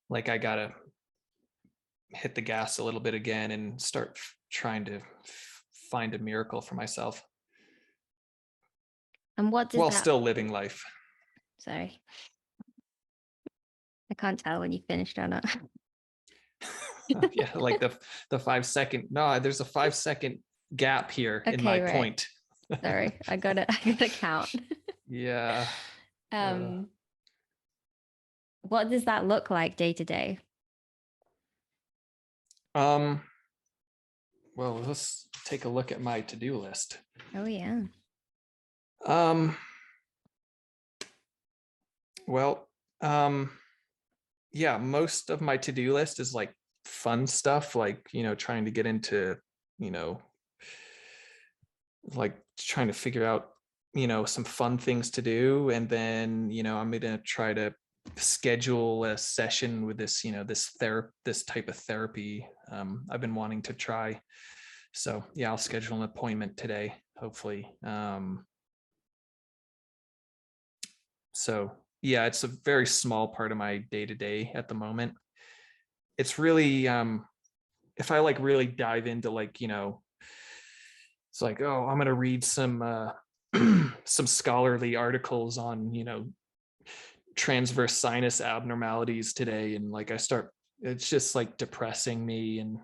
like I gotta hit the gas a little bit again and start trying to find a miracle for myself And what does while that, still living life. sorry, I can't tell when you finished or not. Yeah, like the 5 second. No, there's a 5 second gap here in my Okay, right. point. Sorry. I gotta count. Yeah. Uh, Um, what does that look like day to day? um. Well, let's take a look at my to-do list. Oh yeah. Um. Well, yeah, most of my to-do list is like fun stuff, like, trying to get into, you know, like trying to figure out, some fun things to do. And then, I'm going to try to schedule a session with this, this type of therapy I've been wanting to try. So yeah, I'll schedule an appointment today, hopefully. So yeah, it's a very small part of my day to day at the moment. It's really, if I like really dive into like, it's like, oh, I'm gonna read some some scholarly articles on, transverse sinus abnormalities today, and like I start, it's just like depressing me. And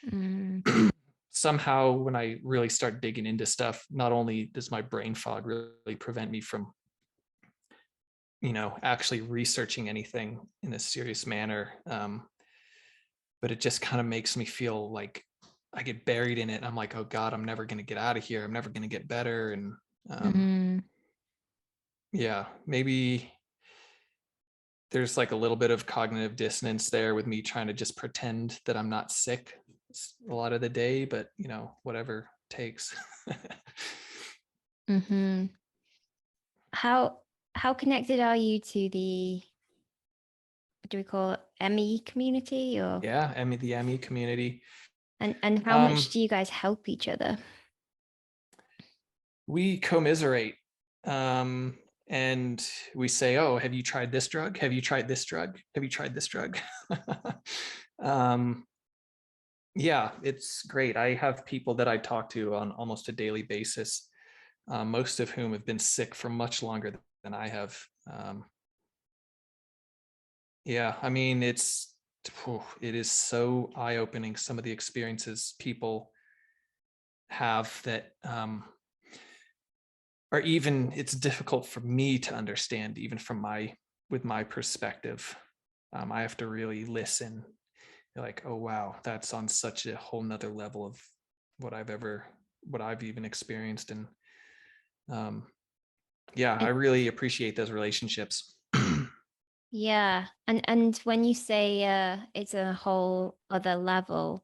Mm, somehow when I really start digging into stuff, not only does my brain fog really prevent me from, actually researching anything in a serious manner, but it just kind of makes me feel like I get buried in it. I'm like, oh God, I'm never going to get out of here. I'm never going to get better. And mm, yeah, maybe there's like a little bit of cognitive dissonance there with me trying to just pretend that I'm not sick a lot of the day, but whatever takes. mm-hmm. How how connected are you to the, what do we call it, ME community, or Yeah, the ME community. and how much Um, do you guys help each other? we commiserate, um, and we say, "Oh, have you tried this drug? Have you tried this drug? Have you tried this drug?" um, yeah, it's great. I have people that I talk to on almost a daily basis, most of whom have been sick for much longer than I have. Yeah, I mean, it is so eye-opening, some of the experiences people have that are even, it's difficult for me to understand, even from with my perspective. I have to really listen. You're like, oh wow, that's on such a whole nother level of what I've even experienced. And um, yeah, I And really appreciate those relationships. yeah, and when you say it's a whole other level,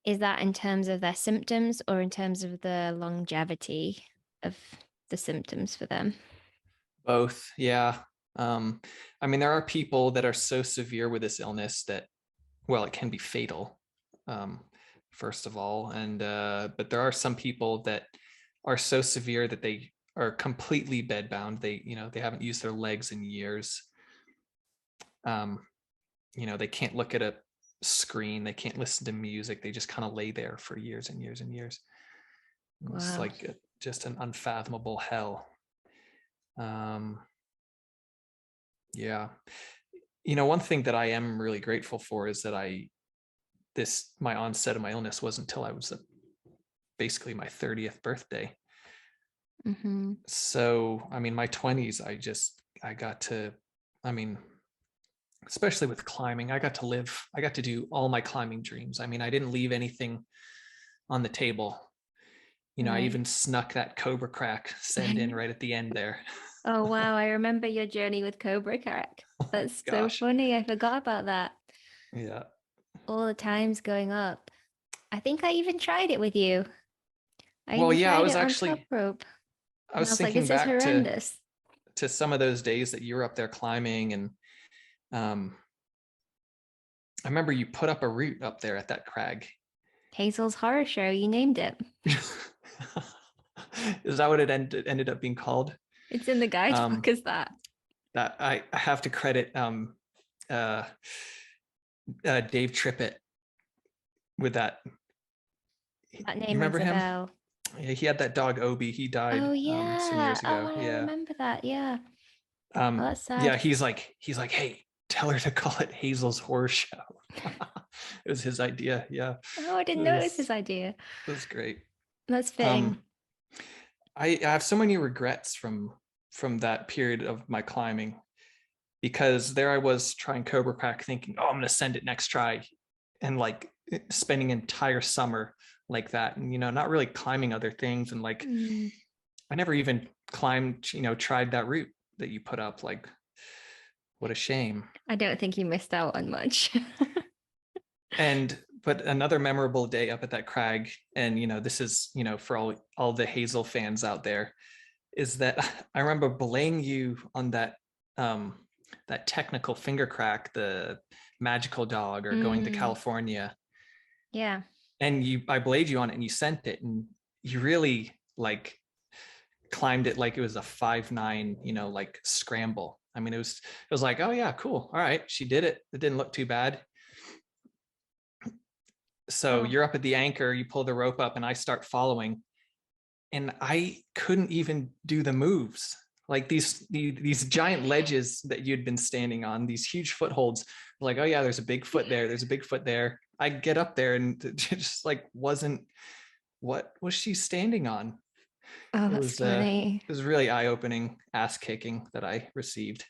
is that in terms of their symptoms or in terms of the longevity of the symptoms for them? Both, yeah. Um, I mean, there are people that are so severe with this illness that, well, it can be fatal, um, first of all. And but there are some people that are so severe that they are completely bedbound. They haven't used their legs in years. Um, they can't look at a screen, they can't listen to music, they just kind of lay there for years and years and years. It's Wow. like just an unfathomable hell. Um, yeah. One thing that I am really grateful for is that my onset of my illness wasn't until I was basically my 30th birthday. Mm-hmm. So, I mean, my 20s, I got to, I mean, especially with climbing, I got to do all my climbing dreams. I mean, I didn't leave anything on the table. I Right. even snuck that Cobra Crack send in right at the end there. Oh wow, I remember your journey with Cobra Crack. That's so Gosh. funny. I forgot about that. Yeah. All the times going up. I think I even tried it with you. I Well, even yeah, tried it on top rope. I And I was was like, thinking this is back horrendous. to some of those days that you were up there climbing. And um I remember you put up a route up there at that crag. Hazel's Horror Show, you named it. Is that what it ended up being called? It's in the guidebook Um, as that. that I have to credit uh, Dave Trippett with that. That You name remember rings a him? bell. Yeah, he had that dog Obi. He Oh died some yeah. years Oh, ago. I Yeah. remember that. Yeah. Oh, Um, that's yeah, sad. he's like, hey, tell her to call it Hazel's Horror Show. It was his idea. Yeah, Oh, I it didn't know it was was his idea. it was great. That's fitting. Um, I have so many regrets from that period of my climbing, because there I was trying Cobra Crack thinking, oh, I'm going to send it next try. And like spending an entire summer like that, and, not really climbing other things. And like, Mm. I never even climbed, tried that route that you put up. Like, What a shame. I don't think you missed out on much. And but another memorable day up at that crag, and this is for all the Hazel fans out there, is that I remember belaying you on that technical finger crack, the magical dog, or going to Mm, California, yeah. and I belayed you on it and you sent it, and you really like climbed it like it was a 5'9", like scramble. I mean, it was like, oh yeah, cool, all right, she did it. It didn't look too bad. So Oh, you're up at the anchor, you pull the rope up, and I start following, and I couldn't even do the moves. Like these giant ledges that you'd been standing on, these huge footholds. Like, oh yeah, there's a big foot there. There's a big foot there. I get up there and it just like wasn't. What was she standing on? oh, It that's was funny. it was really eye opening ass kicking that I received.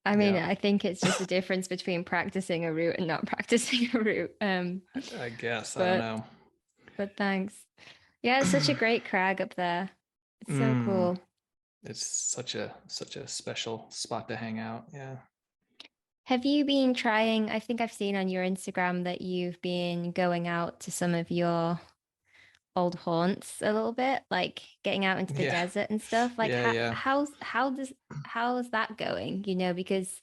I mean, Yeah, I think it's just the difference between practicing a route and not practicing a route. I guess I don't But know. but thanks. Yeah, it's such a great crag up there. It's so mm, cool. it's such a special spot to hang out. Yeah. Have you been trying? I think I've seen on your Instagram that you've been going out to some of your old haunts a little bit, like getting out into the Yeah. desert and stuff. Like Yeah. Yeah. how's that going? Because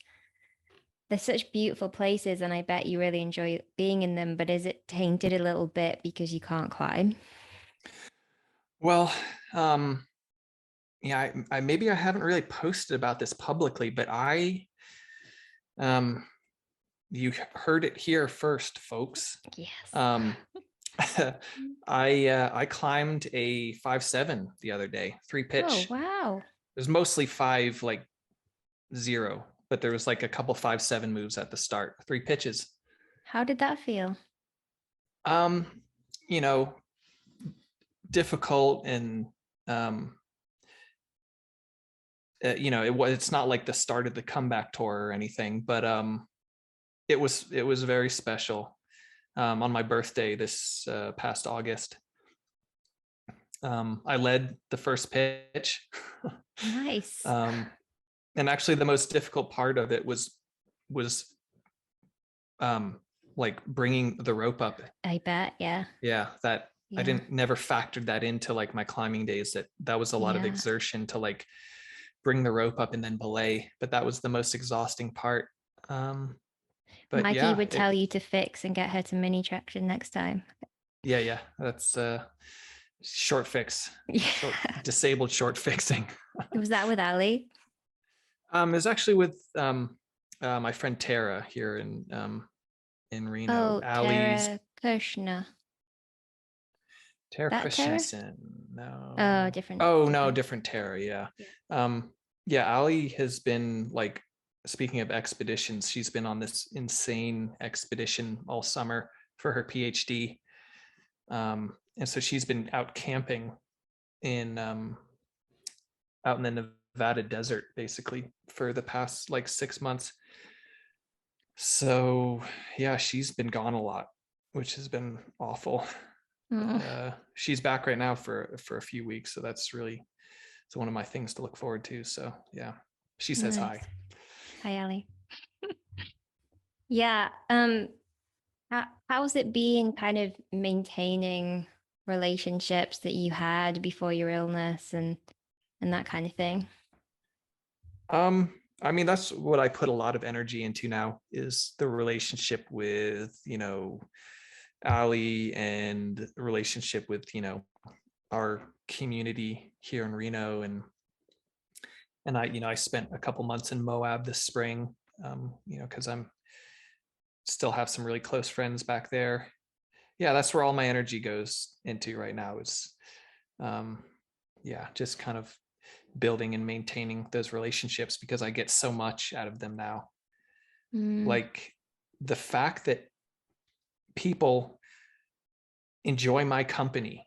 they're such beautiful places and I bet you really enjoy being in them, but is it tainted a little bit because you can't climb? Well, um, yeah, I maybe I haven't really posted about this publicly, but um, you heard it here first, folks. Yes. Um, I climbed a 5'7" the other day, three Oh, pitch. wow. It was mostly 5 like 0, but there was like a couple 5'7" moves at the start, three pitches. How did that feel? Um, you know, difficult, and um, it's not like the start of the comeback tour or anything, but it was very special. On my birthday this past August, I led the first pitch. Nice. um, and actually, the most difficult part of it was um, like bringing the rope up. I bet. Yeah. Yeah, that I Yeah. didn't never factored that into like my climbing days. That was a lot of Yeah. exertion to like bring the rope up and then belay, but that was the most exhausting part. Um, but Mikey yeah, would tell you to fix and get her to mini traction next time. yeah, that's short fix, short Yeah. disabled short fixing. Was that with Ali? It's actually with my friend Tara here in Reno. Oh, Allie's Tara Kushner. Tara That Tara? Christensen. Oh, No. different, Oh no, different. different Tara. Yeah. Yeah. Um, yeah, Allie has been like, speaking of expeditions, she's been on this insane expedition all summer for her PhD. And so she's been out camping in out in the Nevada desert basically for the past like 6 months. So yeah, she's been gone a lot, which has been awful. But Oh, she's back right now for a few weeks, so that's really, it's one of my things to look forward to. So yeah, she says nice. hi. Hi, Ali. Yeah. How's it been kind of maintaining relationships that you had before your illness and that kind of thing? I mean, that's what I put a lot of energy into now, is the relationship with Ali, and the relationship with our community here in Reno, and I spent a couple months in Moab this spring, because I'm still have some really close friends back there. Yeah, that's where all my energy goes into right now, is um, yeah, just kind of building and maintaining those relationships, because I get so much out of them now. Mm, Like the fact that people enjoy my company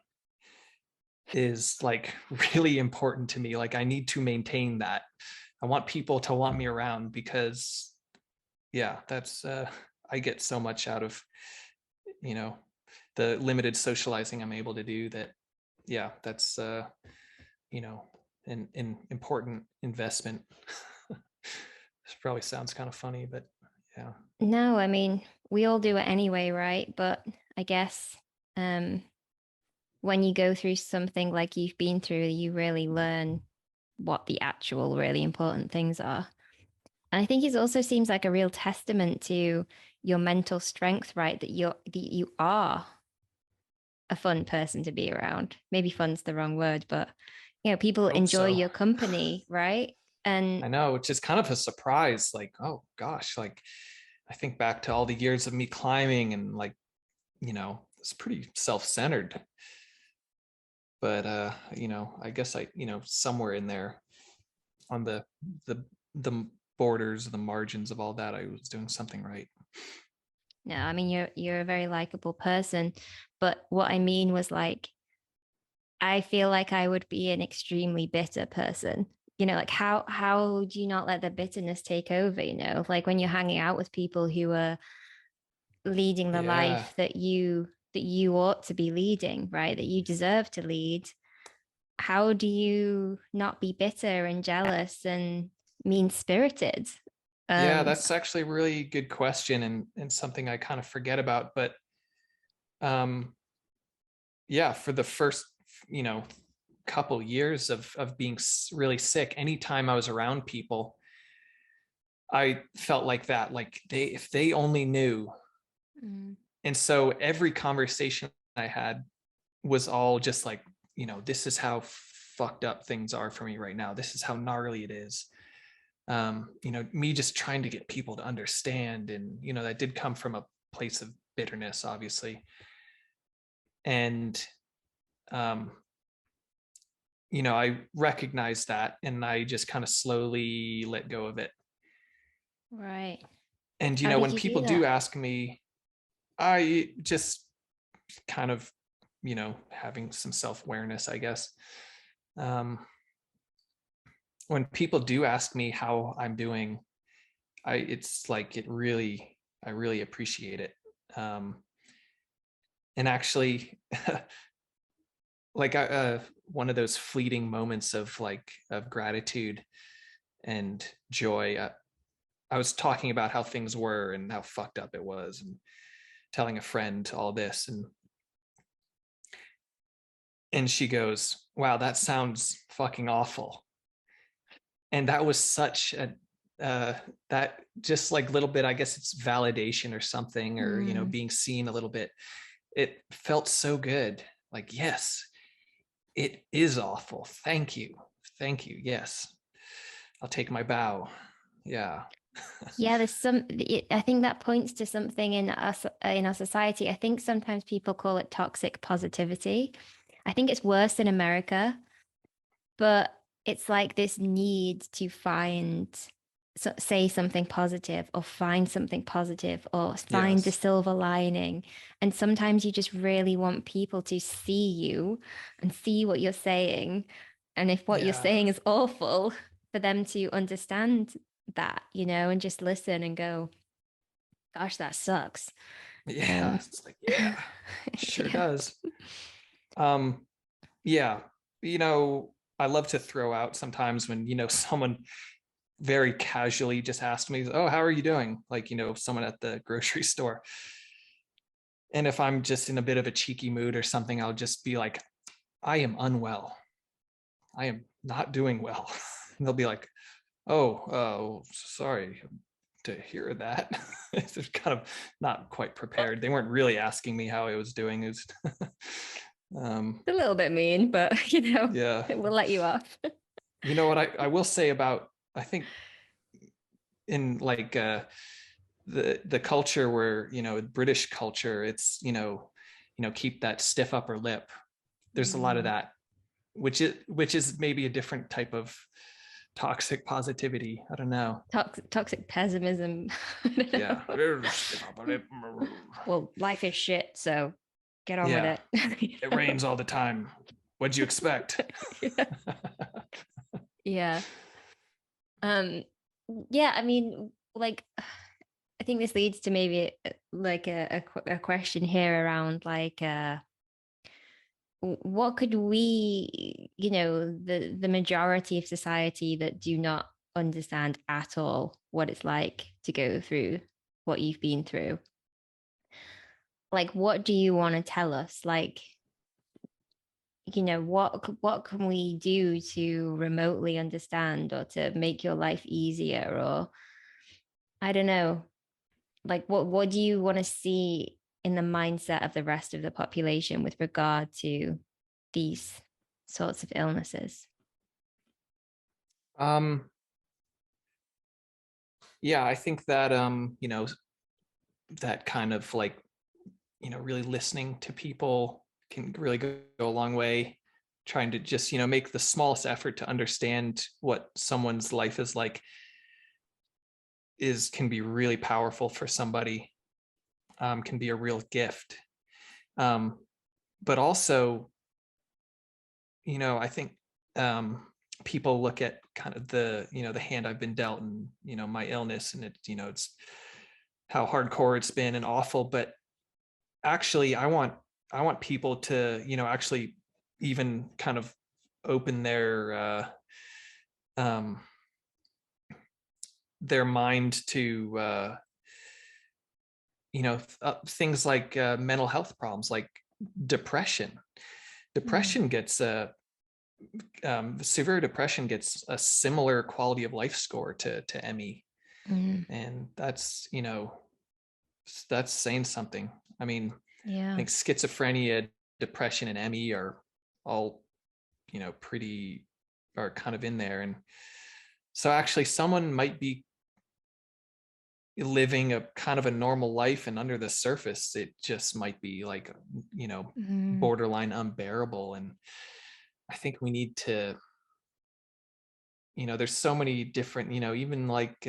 is like really important to me. Like I need to maintain that. I want people to want me around, because yeah, that's I get so much out of you know the limited socializing I'm able to do, that yeah, that's you know an important investment probably sounds kind of funny, but yeah. No, I mean, we all do it anyway, right? But I guess um when you go through something like you've been through, you really learn what the actual really important things are. And I think it also seems like a real testament to your mental strength, right? That you are a fun person to be around. Maybe fun's the wrong word, but people Hope enjoy so. your company, right? And I know, which is kind of a surprise. Like, oh gosh, like I think back to all the years of me climbing and like, it's pretty self-centered. But I guess somewhere in there on the borders, the margins of all that, I was doing something right. no, I mean you're a very likable person, but what I mean was like I feel like I would be an extremely bitter person. Like how do you not let the bitterness take over, Like when you're hanging out with people who are leading the Yeah. life that you ought to be leading, right? That you deserve to lead. How do you not be bitter and jealous and mean-spirited? Yeah, Um, that's actually a really good question, and something I kind of forget about. But um yeah, for the first, you know, couple years of being really sick, anytime I was around people, I felt like that, like if they only knew. mm, And so every conversation I had was all just like, this is how fucked up things are for me right now. This is how gnarly it is. Me just trying to get people to understand. And, that did come from a place of bitterness, obviously. And, um, I recognized that and I just kind of slowly let go of it. right. And, How did when you do people do that? ask me, I just kind of, having some self awareness, I guess. Um, when people do ask me how I'm doing, it's like I really appreciate it. Um, and actually, like one of those fleeting moments of gratitude and joy. I was talking about how things were and how fucked up it was, and telling a friend all this, and she goes, "Wow, that sounds fucking awful." And that was such a that just like little bit, I guess it's validation or something, or Mm. being seen a little bit. It felt so good. Like, yes, it is awful. Thank you. Thank you. Yes. I'll take my bow. Yeah. Yeah, I think that points to something in our society. I think sometimes people call it toxic positivity. I think it's worse in America, but it's like this need to say something positive or find something positive or find the Yes. silver lining. And sometimes you just really want people to see you and see what you're saying. And if what you're Yeah. saying is awful, for them to understand that, and just listen and go, gosh, that sucks. Yeah. Um, It's like, yeah, sure yeah. does. Yeah. I love to throw out sometimes when, someone very casually just asked me, "Oh, how are you doing?" Like, someone at the grocery store. And if I'm just in a bit of a cheeky mood or something, I'll just be like, "I am unwell. I am not doing well." And they'll be like, "Oh, sorry to hear that." They're kind of not quite prepared. They weren't really asking me how I was doing. It was, um, A little bit mean, but yeah. we'll let you off. You know what I will say about, I think, in like the culture where, British culture, it's, keep that stiff upper lip. There's a lot of Mm. that, which is maybe a different type of toxic positivity. I don't know. Toxic pessimism. I don't Yeah. know. Stiff upper lip. Well, life is shit, so get on with Yeah. it. It rains all the time. What'd you expect? Yeah. Yeah. Um, yeah, I mean, like, I think this leads to maybe like a question here around like what could we, the majority of society that do not understand at all what it's like to go through what you've been through. Like, what do you want to tell us? Like, what can we do to remotely understand or to make your life easier? Or I don't know, like what do you want to see in the mindset of the rest of the population with regard to these sorts of illnesses? Um, yeah, I think that that kind of like, really listening to people can really go a long way. Trying to just, make the smallest effort to understand what someone's life is like can be really powerful for somebody. Can be a real gift. Um, but also, I think people look at kind of the hand I've been dealt, and my illness, and it's how hardcore it's been and awful. But actually, I want people to actually even kind of open um, their mind to things like mental health problems, like depression. Mm, Depression gets severe depression gets a similar quality of life score to ME, mm, and that's saying something. I mean, I yeah. think schizophrenia, depression, and ME are all pretty are kind of in there. And so actually someone might be living a kind of a normal life, and under the surface it just might be like Mm, borderline unbearable. And I think we need to, there's so many different, even like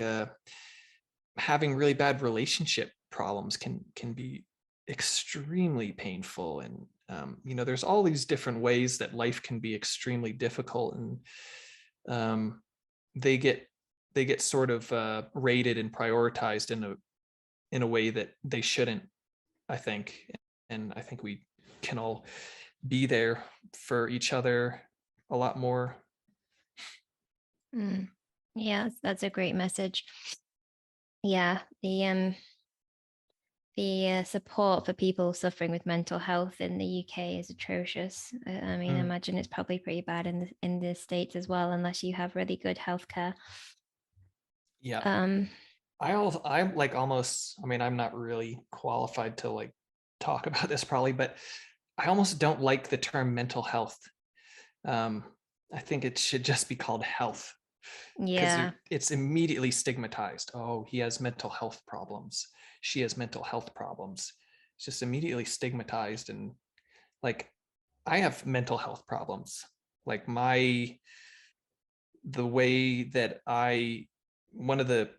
having really bad relationship problems can be extremely painful. And there's all these different ways that life can be extremely difficult. And um, they get sort of rated and prioritized in a way that they shouldn't, I think. And I think we can all be there for each other a lot more. mm. Yeah, that's a great message. Yeah, the support for people suffering with mental health in the UK is atrocious. I mean, I Mm, imagine it's probably pretty bad in the States as well, unless you have really good healthcare. yeah. Um, I'm like almost, I mean, I'm not really qualified to like talk about this probably, but I almost don't like the term mental health. Um, I think it should just be called health, because yeah. it's immediately stigmatized. Oh, he has mental health problems. She has mental health problems. It's just immediately stigmatized. And like, I have mental health problems. Like the way that one of the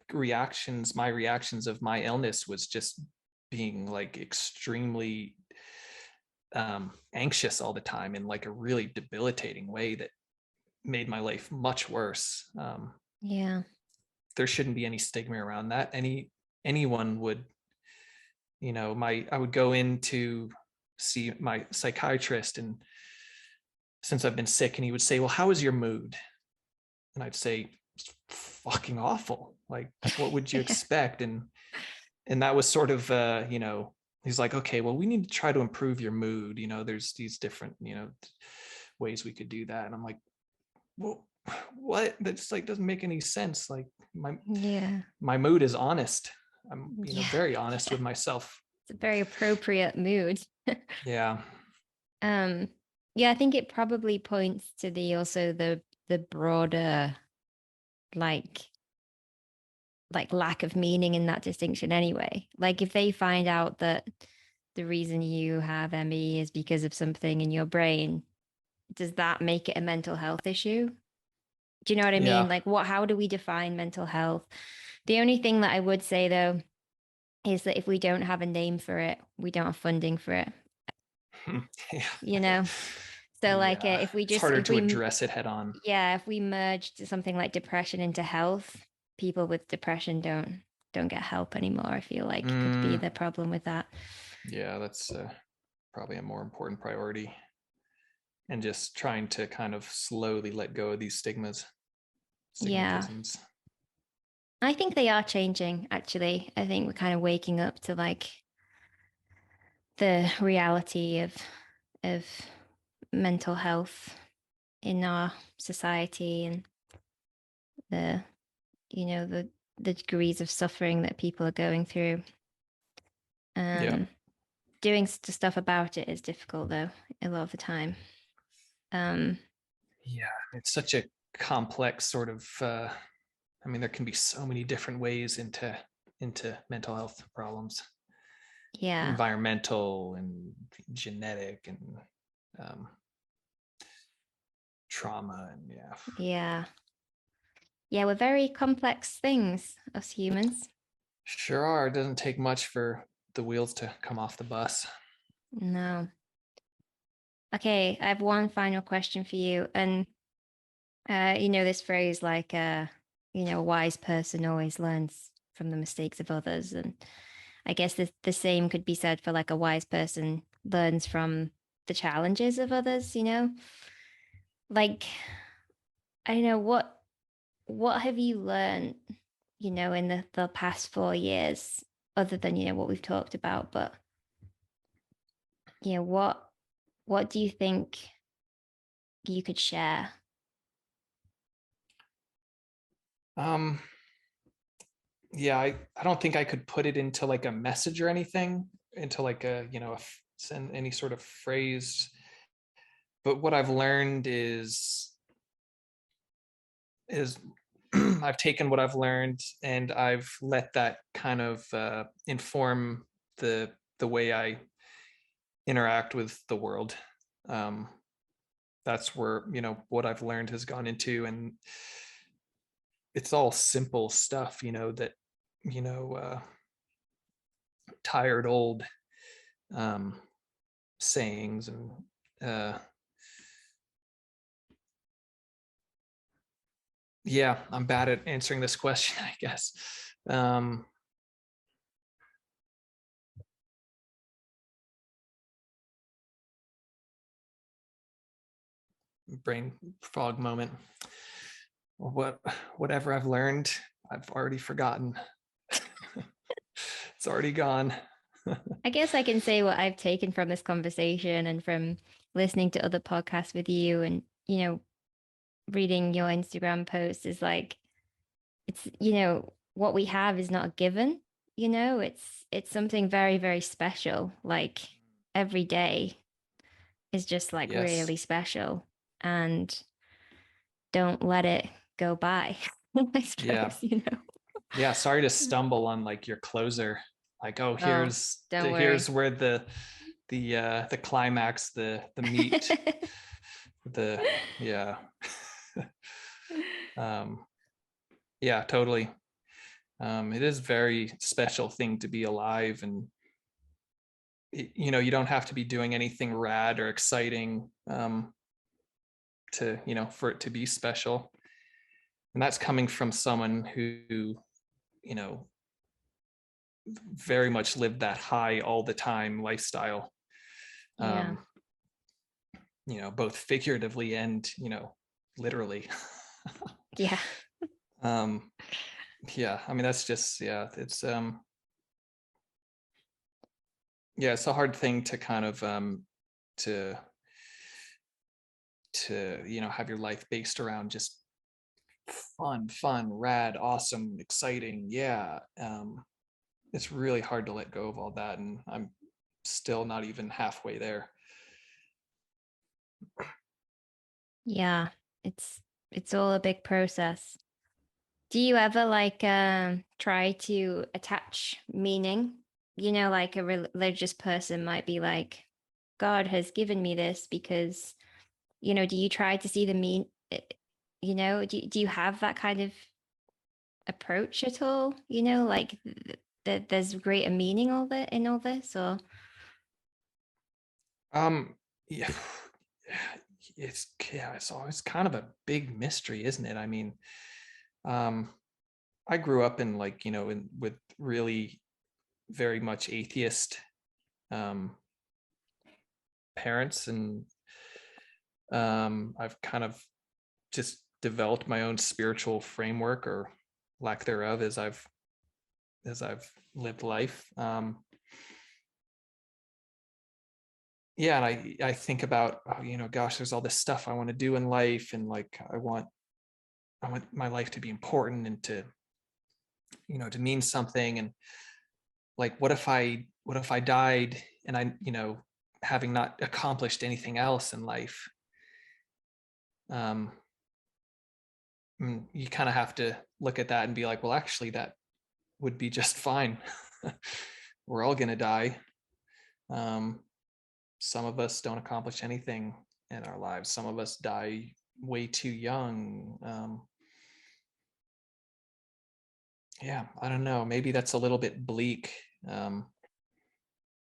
my reactions of my illness was just being like extremely anxious all the time in like a really debilitating way that made my life much worse. Yeah. There shouldn't be any stigma around that. Anyone would, I would go in to see my psychiatrist, and since I've been sick, and he would say, well, how is your mood? And I'd say, it's fucking awful. Like, what would you expect? And that was sort of he's like, okay, well, we need to try to improve your mood. There's these different ways we could do that. And I'm like, well, what? That's like doesn't make any sense. Like, Yeah. my mood is honest. I'm Yeah. very honest with myself. It's a very appropriate mood. Yeah. Um, yeah, I think it probably points to the broader like lack of meaning in that distinction anyway. Like if they find out that the reason you have ME is because of something in your brain, does that make it a mental health issue? Do you know what I mean? Yeah. Like how do we define mental health? The only thing that I would say though is that if we don't have a name for it, we don't have funding for it, you Yeah. know? So like Yeah. It's harder if to we address it head on. yeah, if we merged something like depression into health, people with depression don't get help anymore. I feel like could be Mm, the problem with that. yeah, that's probably a more important priority. And just trying to kind of slowly let go of these Yeah. stigmatisms. I think they are changing, actually. I think we're kind of waking up to like the reality of mental health in our society and the you know the degrees of suffering that people are going through. Yeah. Um, doing stuff about it is difficult though, a lot of the time. Um, Yeah. It's such a complex sort of, I mean, there can be so many different ways into mental health problems, yeah, environmental and genetic and um, trauma and yeah. yeah, yeah. We're very complex things, us humans. Sure are. It doesn't take much for the wheels to come off the bus. No. Okay, I have one final question for you, and you know this phrase like a wise person always learns from the mistakes of others, and I guess the same could be said for like a wise person learns from the challenges of others, you know? Like I don't know what have you learned, in the past 4 years, other than, what we've talked about, but what do you think you could share? Um, yeah, I don't think I could put it into like a message or anything, into like a, send any sort of phrase. But what I've learned is I've taken what I've learned and I've let that kind of inform the way I interact with the world. Um, that's where what I've learned has gone into, and it's all simple stuff, that you know tired old um, sayings and uh, yeah, I'm bad at answering this question, I guess. Um, brain fog moment. What whatever I've learned, I've already forgotten. It's already gone. I guess I can say what I've taken from this conversation and from listening to other podcasts with you and, reading your Instagram posts is like what we have is not a given, it's something very, very special. Like every day is just like Yes. really special and don't let it go by, I Yeah. suppose. Yeah. Sorry to stumble on like your closer. Like, oh, Oh, don't here's worry. where the climax, the meat, the yeah. um yeah, totally. It is a very special thing to be alive, and you don't have to be doing anything rad or exciting to for it to be special, and that's coming from someone who you know very much lived that high all the time lifestyle, Yeah. um both figuratively and literally. Yeah. um yeah, I mean, that's just, yeah, it's a hard thing to kind of to have your life based around just fun, rad, awesome, exciting. Yeah. It's really hard to let go of all that, and I'm still not even halfway there. Yeah. It's it's all a big process. Do you ever like try to attach meaning? Like a religious person might be like, God has given me this because, do you try to see the do you have that kind of approach at all? Like that there's greater meaning all that in all this, or um yeah. It's always kind of a big mystery, isn't it? I mean, um I grew up in, like, with really very much atheist um parents, and I've kind of just developed my own spiritual framework, or lack thereof as I've lived life. Yeah, and I think about, oh, gosh, there's all this stuff I want to do in life, and like I want my life to be important and to mean something. And like, what if I died and having not accomplished anything else in life? Um, you kind of have to look at that and be like, well, actually, that would be just fine. We're all gonna die. Um, some of us don't accomplish anything in our lives. Some of us die way too young. Yeah, I don't know. Maybe that's a little bit bleak,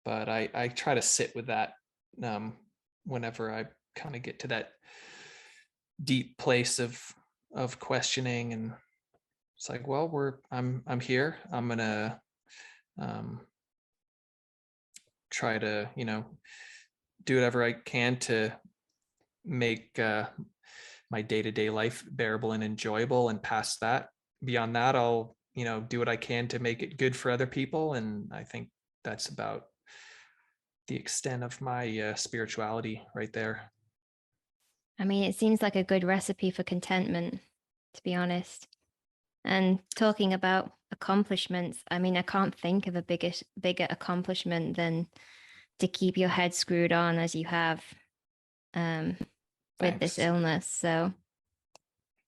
but I try to sit with that um, whenever I kind of get to that deep place of questioning. And it's like, well, I'm here. I'm gonna um, try to do whatever I can to make my day-to-day life bearable and enjoyable. And past that, beyond that, I'll do what I can to make it good for other people. And I think that's about the extent of my spirituality right there. I mean, it seems like a good recipe for contentment, to be honest. And talking about accomplishments, I mean, I can't think of a bigger accomplishment than to keep your head screwed on as you have um, with this Thanks. illness. So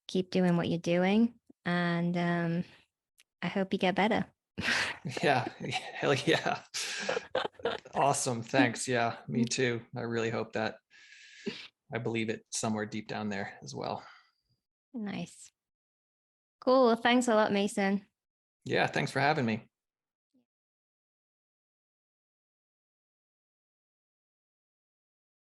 keep doing what you're doing, and I hope you get better. Yeah, hell yeah. Awesome. Thanks. Yeah, me too. I really hope that. I believe it somewhere deep down there as well. Nice. Cool. Well, thanks a lot, Mason. Yeah, thanks for having me.